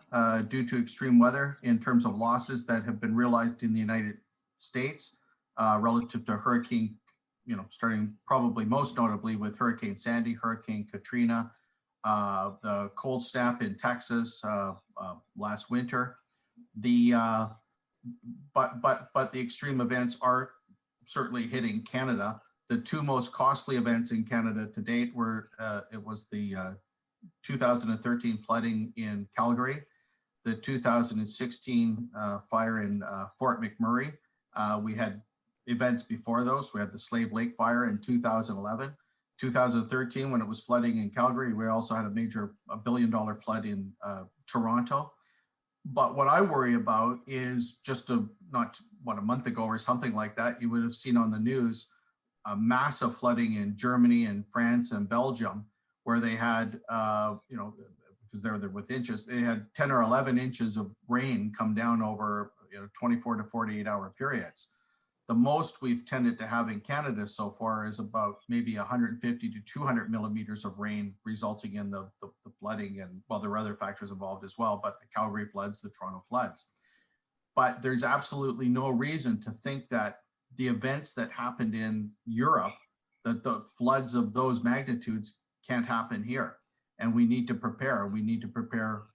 due to extreme weather in terms of losses that have been realized in the United States relative to hurricane, starting probably most notably with Hurricane Sandy, Hurricane Katrina, the cold snap in Texas last winter. But the extreme events are certainly hitting Canada. The two most costly events in Canada to date were, it was the 2013 flooding in Calgary, the 2016 fire in Fort McMurray. We had events before those. We had the Slave Lake fire in 2011. 2013, when it was flooding in Calgary, we also had a major $1 billion flood in Toronto. But what I worry about is just a month ago or something like that, you would have seen on the news massive flooding in Germany and France and Belgium, where they had, because they're with inches, they had 10 or 11 inches of rain come down over 24 to 48 hour periods. The most we've tended to have in Canada so far is about maybe 150 to 200 millimeters of rain, resulting in the flooding. And well, there are other factors involved as well, but the Calgary floods, the Toronto floods. But there's absolutely no reason to think that the events that happened in Europe, that the floods of those magnitudes can't happen here. And we need to prepare. We need to prepare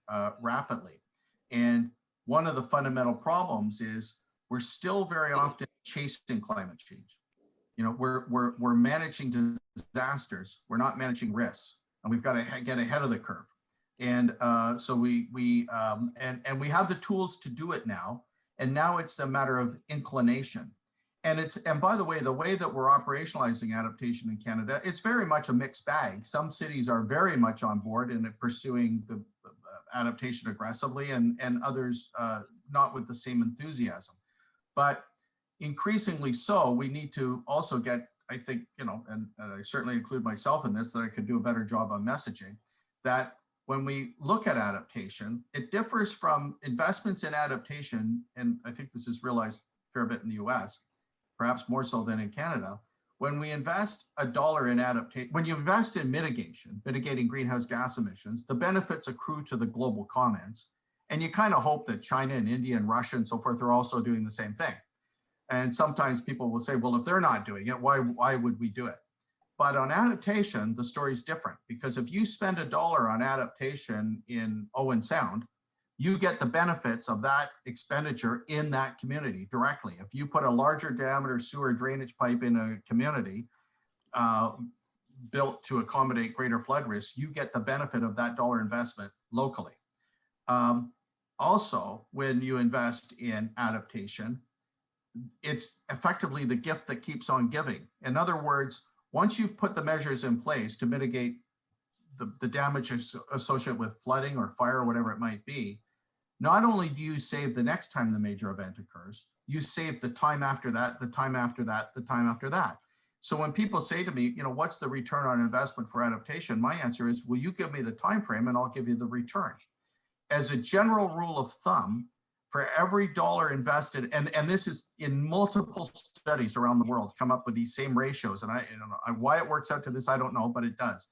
rapidly. And one of the fundamental problems is we're still very often chasing climate change. We're managing disasters. We're not managing risks, and we've got to get ahead of the curve. And so we have the tools to do it now. And now it's a matter of inclination. And by the way that we're operationalizing adaptation in Canada, it's very much a mixed bag. Some cities are very much on board and pursuing the adaptation aggressively, and others not with the same enthusiasm. But increasingly so, we need to also get, I think, and I certainly include myself in this, that I could do a better job on messaging, that when we look at adaptation, it differs from investments in adaptation, and I think this is realized a fair bit in the US, perhaps more so than in Canada. When we invest $1 in adaptation, when you invest in mitigating greenhouse gas emissions, the benefits accrue to the global commons. And you kind of hope that China and India and Russia and so forth are also doing the same thing. And sometimes people will say, well, if they're not doing it, why would we do it? But on adaptation, the story's different, because if you spend $1 on adaptation in Owen Sound, you get the benefits of that expenditure in that community directly. If you put a larger diameter sewer drainage pipe in a community built to accommodate greater flood risk, you get the benefit of that dollar investment locally. Also, when you invest in adaptation, it's effectively the gift that keeps on giving. In other words, once you've put the measures in place to mitigate the damage associated with flooding or fire or whatever it might be, not only do you save the next time the major event occurs, you save the time after that, the time after that, the time after that. So when people say to me, what's the return on investment for adaptation? My answer is, will you give me the time frame and I'll give you the return. As a general rule of thumb, for every $1 invested, and this is in multiple studies around the world, come up with these same ratios. And why it works out to this, I don't know, but it does.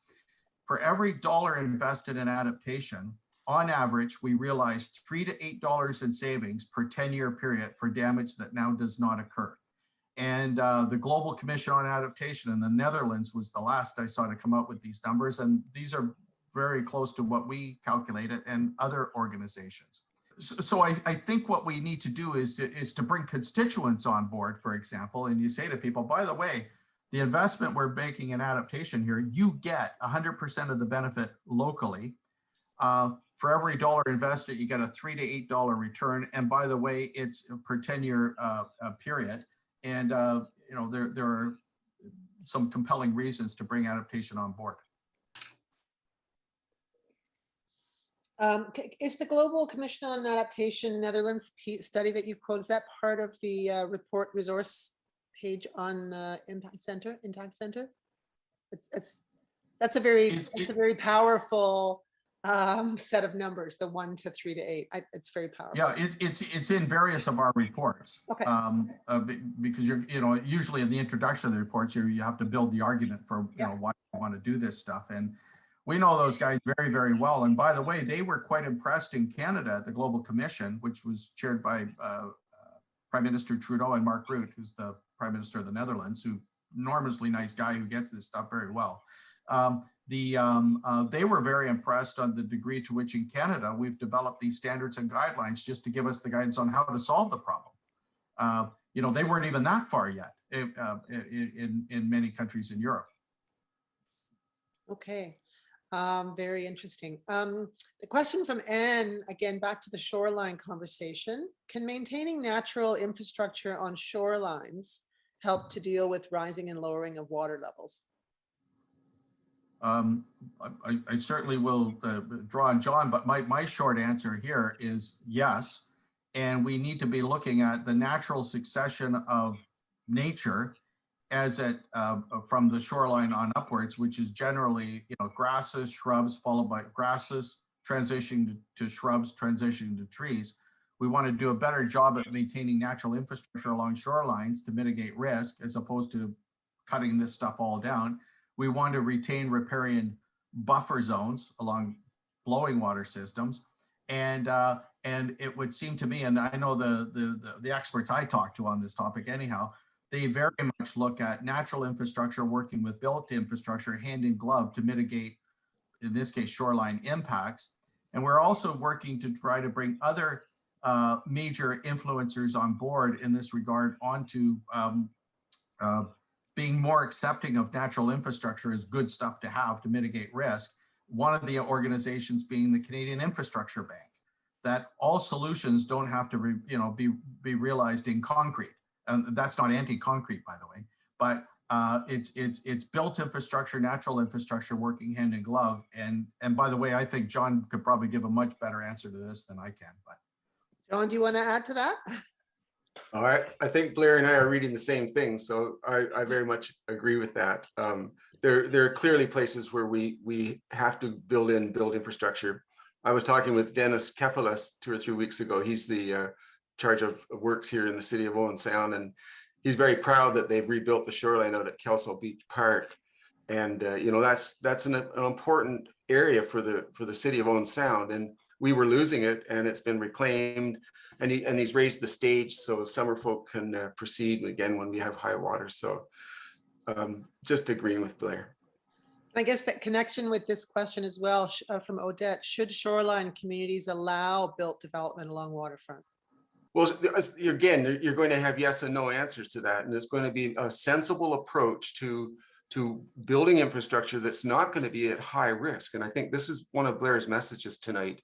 For every $1 invested in adaptation, on average, we realize $3 to $8 in savings per 10-year period for damage that now does not occur. And the Global Commission on Adaptation in the Netherlands was the last I saw to come up with these numbers. And these are very close to what we calculated and other organizations. So I think what we need to do is to bring constituents on board, for example, and you say to people, by the way, the investment we're making in adaptation here, you get 100% of the benefit locally. For every $1 invested, you get a $3 to $8 return. And by the way, it's per 10-year period. And there are some compelling reasons to bring adaptation on board. Is the Global Commission on Adaptation Netherlands study that you quote, is that part of the report resource page on the Impact Center? That's a very powerful set of numbers, the 1 to 3 to 8. It's very powerful. Yeah, it's in various of our reports. Okay. Because usually in the introduction of the reports, you have to build the argument for why you want to do this stuff. And we know those guys very, very well. And by the way, they were quite impressed in Canada at the Global Commission, which was chaired by Prime Minister Trudeau and Mark Rutte, who's the Prime Minister of the Netherlands, who enormously nice guy who gets this stuff very well. They were very impressed on the degree to which in Canada we've developed these standards and guidelines just to give us the guidance on how to solve the problem. They weren't even that far yet in many countries in Europe. Okay, very interesting. The question from Anne, again, back to the shoreline conversation. Can maintaining natural infrastructure on shorelines help to deal with rising and lowering of water levels? I certainly will draw on John, but my short answer here is yes. And we need to be looking at the natural succession of nature as it from the shoreline on upwards, which is generally grasses, shrubs, followed by grasses, transitioning to shrubs, transitioning to trees. We want to do a better job at maintaining natural infrastructure along shorelines to mitigate risk, as opposed to cutting this stuff all down. We want to retain riparian buffer zones along flowing water systems. And it would seem to me, and I know the experts I talk to on this topic anyhow, they very much look at natural infrastructure working with built infrastructure hand in glove to mitigate, in this case, shoreline impacts. And we're also working to try to bring other major influencers on board in this regard onto being more accepting of natural infrastructure is good stuff to have to mitigate risk. One of the organizations being the Canadian Infrastructure Bank, that all solutions don't have to be realized in concrete. And that's not anti-concrete, by the way, but it's built infrastructure, natural infrastructure working hand in glove. And by the way, I think John could probably give a much better answer to this than I can. But John, do you want to add to that? All right, I think Blair and I are reading the same thing, so I very much agree with that. There are clearly places where we have to build infrastructure. I was talking with Dennis Kefalis 2 or 3 weeks ago. He's the charge of works here in the city of Owen Sound, and he's very proud that they've rebuilt the shoreline out at Kelso Beach Park. And that's an important area for the city of Owen Sound, and we were losing it, and it's been reclaimed, and he's raised the stage so summer folk can proceed again when we have high water. So just agreeing with Blair. I guess that connection with this question as well from Odette, should shoreline communities allow built development along waterfront? Well, again, you're going to have yes and no answers to that. And it's going to be a sensible approach to building infrastructure that's not going to be at high risk. And I think this is one of Blair's messages tonight,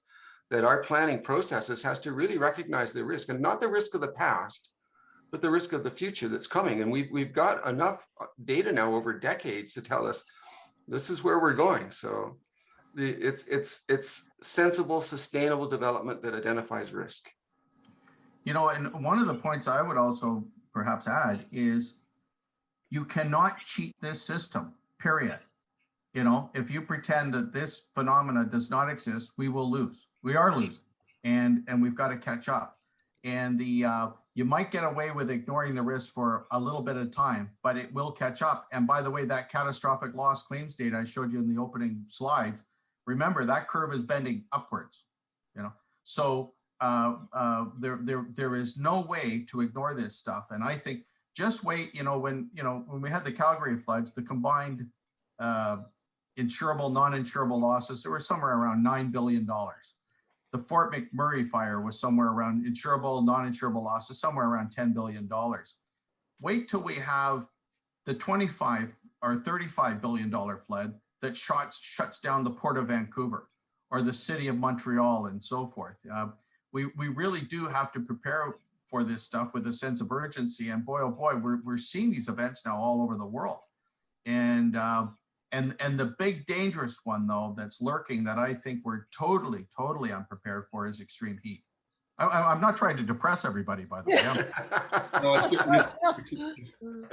that our planning processes has to really recognize the risk, and not the risk of the past, but the risk of the future that's coming. And we've got enough data now over decades to tell us this is where we're going. So it's sensible, sustainable development that identifies risk. And one of the points I would also perhaps add is you cannot cheat this system, period. If you pretend that this phenomena does not exist, we will lose. We are losing, and we've got to catch up. And you might get away with ignoring the risk for a little bit of time, but it will catch up. And by the way, that catastrophic loss claims data I showed you in the opening slides, remember that curve is bending upwards. So there is no way to ignore this stuff. And I think just wait. When we had the Calgary floods, the combined insurable, non-insurable losses, there were somewhere around $9 billion. The Fort McMurray fire was somewhere around insurable, non-insurable losses, somewhere around $10 billion. Wait till we have the $25 or $35 billion flood that shuts down the Port of Vancouver or the city of Montreal and so forth. We really do have to prepare for this stuff with a sense of urgency. And boy, oh boy, we're seeing these events now all over the world. And And the big dangerous one though that's lurking that I think we're totally unprepared for is extreme heat. I'm not trying to depress everybody, by the way. No,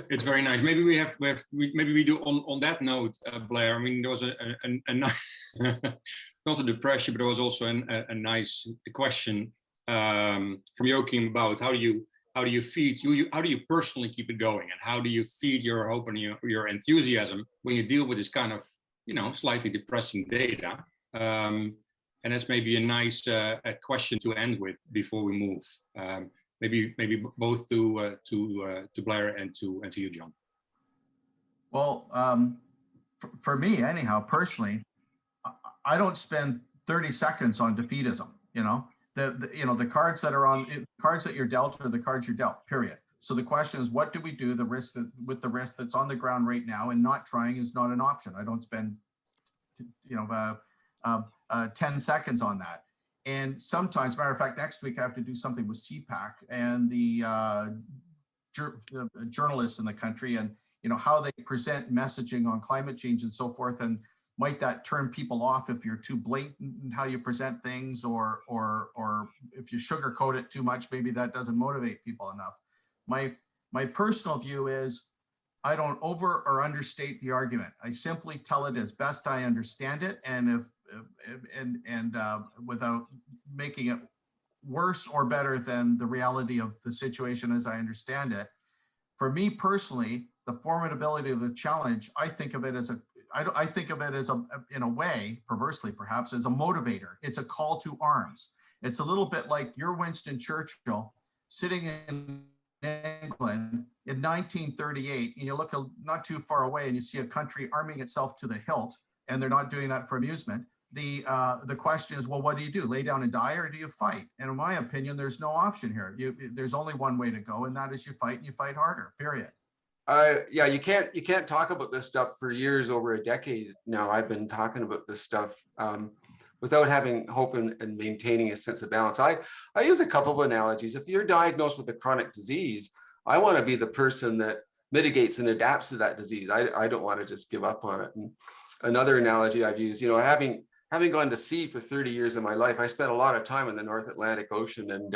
it's very nice. Maybe maybe we do on that note, Blair. I mean, there was a not a depression, but there was also a nice question from Joachim about how do you feed how do you personally keep it going, and how do you feed your hope and your enthusiasm when you deal with this kind of slightly depressing data. And that's maybe a nice question to end with before we move. Maybe both to Blair and to you, John. Well, for me, anyhow, personally, I don't spend 30 seconds on defeatism. The cards that are on cards that you're dealt are the cards you're dealt. Period. So the question is, what do we do? With the risk that's on the ground right now, and not trying is not an option. I don't spend 10 seconds on that. And sometimes, matter of fact, next week I have to do something with CPAC and the journalists in the country, and how they present messaging on climate change and so forth. And might that turn people off if you're too blatant in how you present things, or if you sugarcoat it too much, maybe that doesn't motivate people enough. My personal view is I don't over or understate the argument. I simply tell it as best I understand it, and without making it worse or better than the reality of the situation as I understand it. For me personally, the formidability of the challenge, I think of it as in a way, perversely perhaps, as a motivator. It's a call to arms. It's a little bit like you're Winston Churchill sitting in England in 1938, and you look not too far away and you see a country arming itself to the hilt, and they're not doing that for amusement. The question is, well, what do you do? Lay down and die, or do you fight? And in my opinion, there's no option here. There's only one way to go, and that is you fight, and you fight harder, period. Yeah, you can't talk about this stuff for years, over a decade now. I've been talking about this stuff without having hope and maintaining a sense of balance. I use a couple of analogies. If you're diagnosed with a chronic disease, I want to be the person that mitigates and adapts to that disease. I don't want to just give up on it. And another analogy I've used, having gone to sea for 30 years of my life, I spent a lot of time in the North Atlantic Ocean. And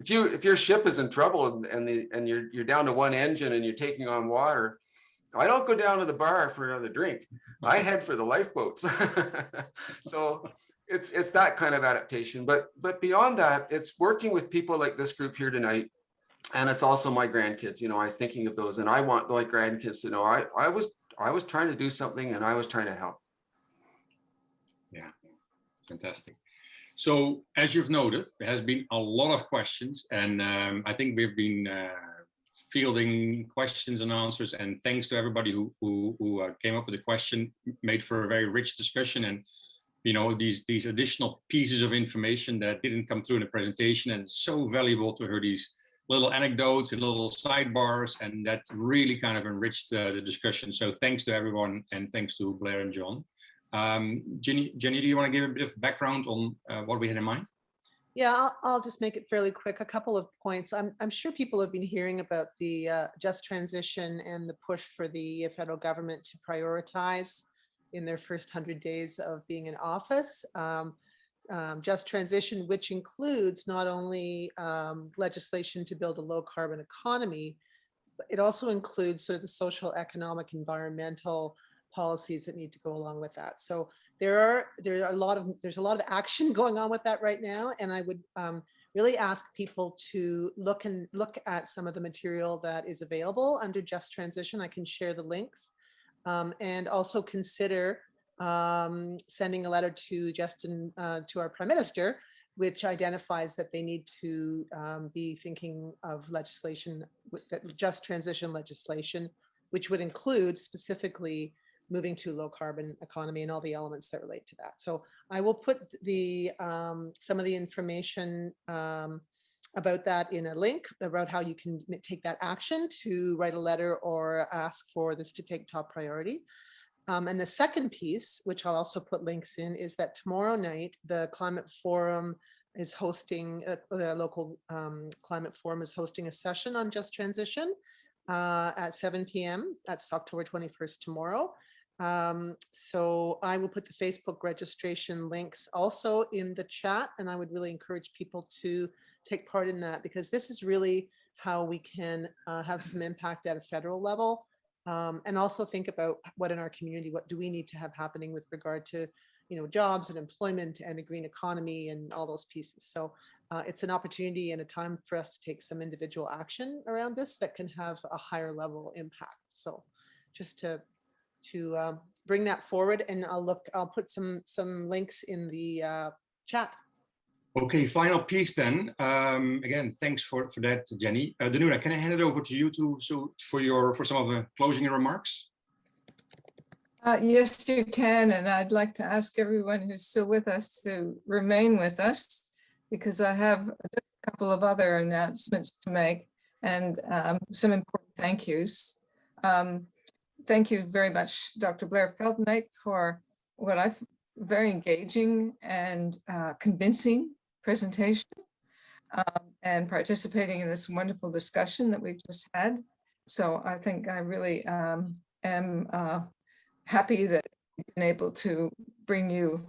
if your ship is in trouble and you're down to one engine and you're taking on water, I don't go down to the bar for another drink. I head for the lifeboats. So it's that kind of adaptation. But beyond that, it's working with people like this group here tonight. And it's also my grandkids, I'm thinking of those. And I want my grandkids to know I was trying to do something, and I was trying to help. Yeah, fantastic. So as you've noticed, there has been a lot of questions, and I think we've been fielding questions and answers, and thanks to everybody who came up with a question, made for a very rich discussion, and these additional pieces of information that didn't come through in the presentation, and so valuable to hear these little anecdotes and little sidebars, and that really kind of enriched the discussion. So thanks to everyone, and thanks to Blair and John. Jenny, do you want to give a bit of background on what we had in mind? Yeah, I'll just make it fairly quick. A couple of points. I'm sure people have been hearing about the just transition and the push for the federal government to prioritize in their first 100 days of being in office. Just transition, which includes not only legislation to build a low carbon economy, but it also includes sort of the social, economic, environmental policies that need to go along with that. So there's a lot of action going on with that right now, and I would really ask people to look at some of the material that is available under Just Transition. I can share the links, and also consider sending a letter to Justin, to our Prime Minister, which identifies that they need to be thinking of legislation, just transition legislation, which would include specifically moving to low carbon economy and all the elements that relate to that. So I will put the some of the information about that in a link about how you can take that action to write a letter or ask for this to take top priority. And the second piece, which I'll also put links in, is that tomorrow night, the Climate Forum is hosting, the local Climate Forum is hosting a session on just transition at 7 p.m. That's October 21st tomorrow. So I will put the Facebook registration links also in the chat, and I would really encourage people to take part in that, because this is really how we can have some impact at a federal level, and also think about what in our community, what do we need to have happening with regard to, you know, jobs and employment and a green economy and all those pieces. So it's an opportunity and a time for us to take some individual action around this that can have a higher level impact. So just to bring that forward, and I'll put some links in the chat. Okay, final piece then. Again, thanks for that, Jenny. Danuta, can I hand it over to you for some of the closing remarks? Yes, you can. And I'd like to ask everyone who's still with us to remain with us, because I have a couple of other announcements to make and some important thank yous. Thank you very much, Dr. Blair Feltmate, for what I very engaging and convincing presentation and participating in this wonderful discussion that we've just had. So I think I really am happy that I've been able to bring you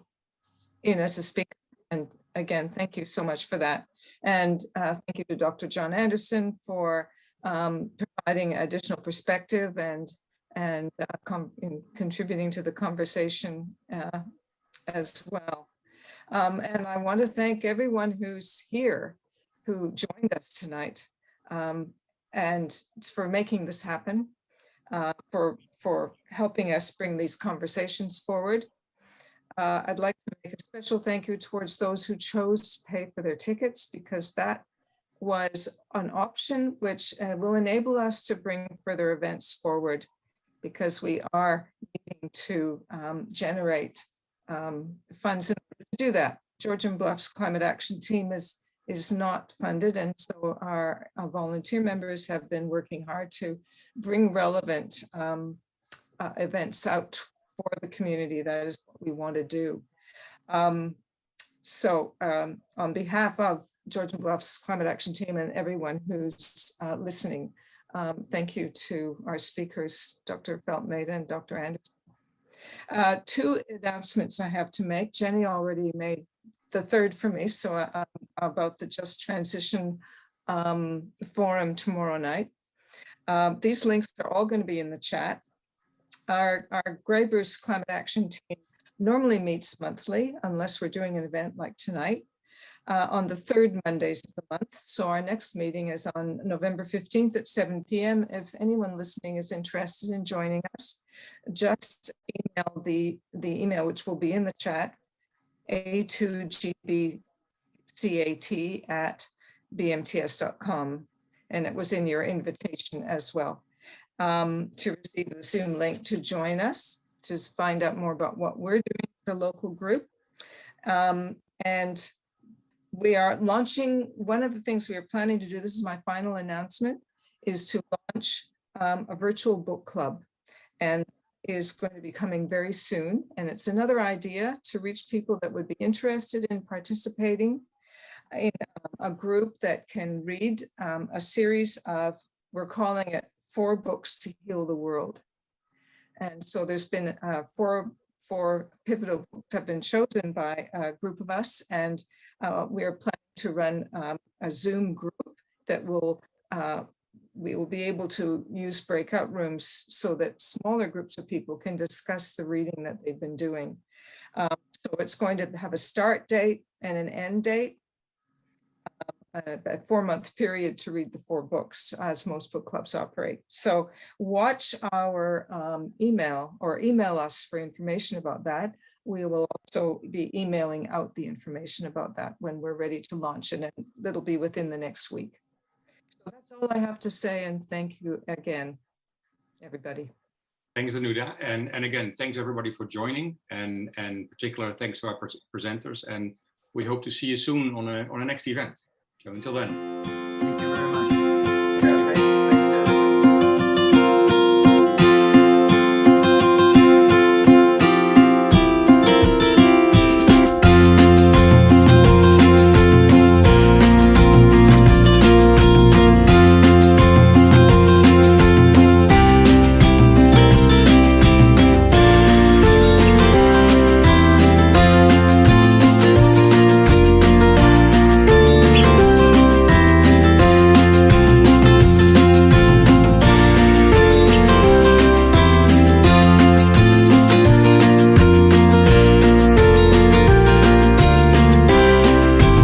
in as a speaker. And again, thank you so much for that. And thank you to Dr. John Anderson for providing additional perspective and contributing to the conversation as well. And I want to thank everyone who's here, who joined us tonight, and for making this happen, for helping us bring these conversations forward. I'd like to make a special thank you towards those who chose to pay for their tickets, because that was an option which will enable us to bring further events forward, because we are needing to generate funds in order to do that. Georgian Bluffs Climate Action Team is not funded, and so our volunteer members have been working hard to bring relevant events out for the community. That is what we want to do. So on behalf of Georgian Bluffs Climate Action Team and everyone who's listening, thank you to our speakers, Dr. Feltmate and Dr. Anderson. Two announcements I have to make. Jenny already made the third for me, so about the Just Transition forum tomorrow night. These links are all going to be in the chat. Our Grey Bruce Climate Action Team normally meets monthly, unless we're doing an event like tonight, on the third Mondays of the month. So our next meeting is on November 15th at 7 p.m. If anyone listening is interested in joining us, just email the email, which will be in the chat, a2gbcat@bmts.com. And it was in your invitation as well, to receive the Zoom link to join us, to find out more about what we're doing as a local group. And we are launching, one of the things we are planning to do, this is my final announcement, is to launch a virtual book club, and is going to be coming very soon. And it's another idea to reach people that would be interested in participating in a group that can read a series of, we're calling it 4 Books to Heal the World. And so there's been four pivotal books have been chosen by a group of us, and we are planning to run a Zoom group that will we will be able to use breakout rooms so that smaller groups of people can discuss the reading that they've been doing. So it's going to have a start date and an end date, a 4-month period to read the 4 books, as most book clubs operate. So watch our email, or email us for information about that. We will also be emailing out the information about that when we're ready to launch, and it'll be within the next week. So that's all I have to say, and thank you again, everybody. Thanks, Danuta, and again, thanks everybody for joining, and particular thanks to our presenters, and we hope to see you soon on a next event. So until then. Thank you very much. Yeah, thank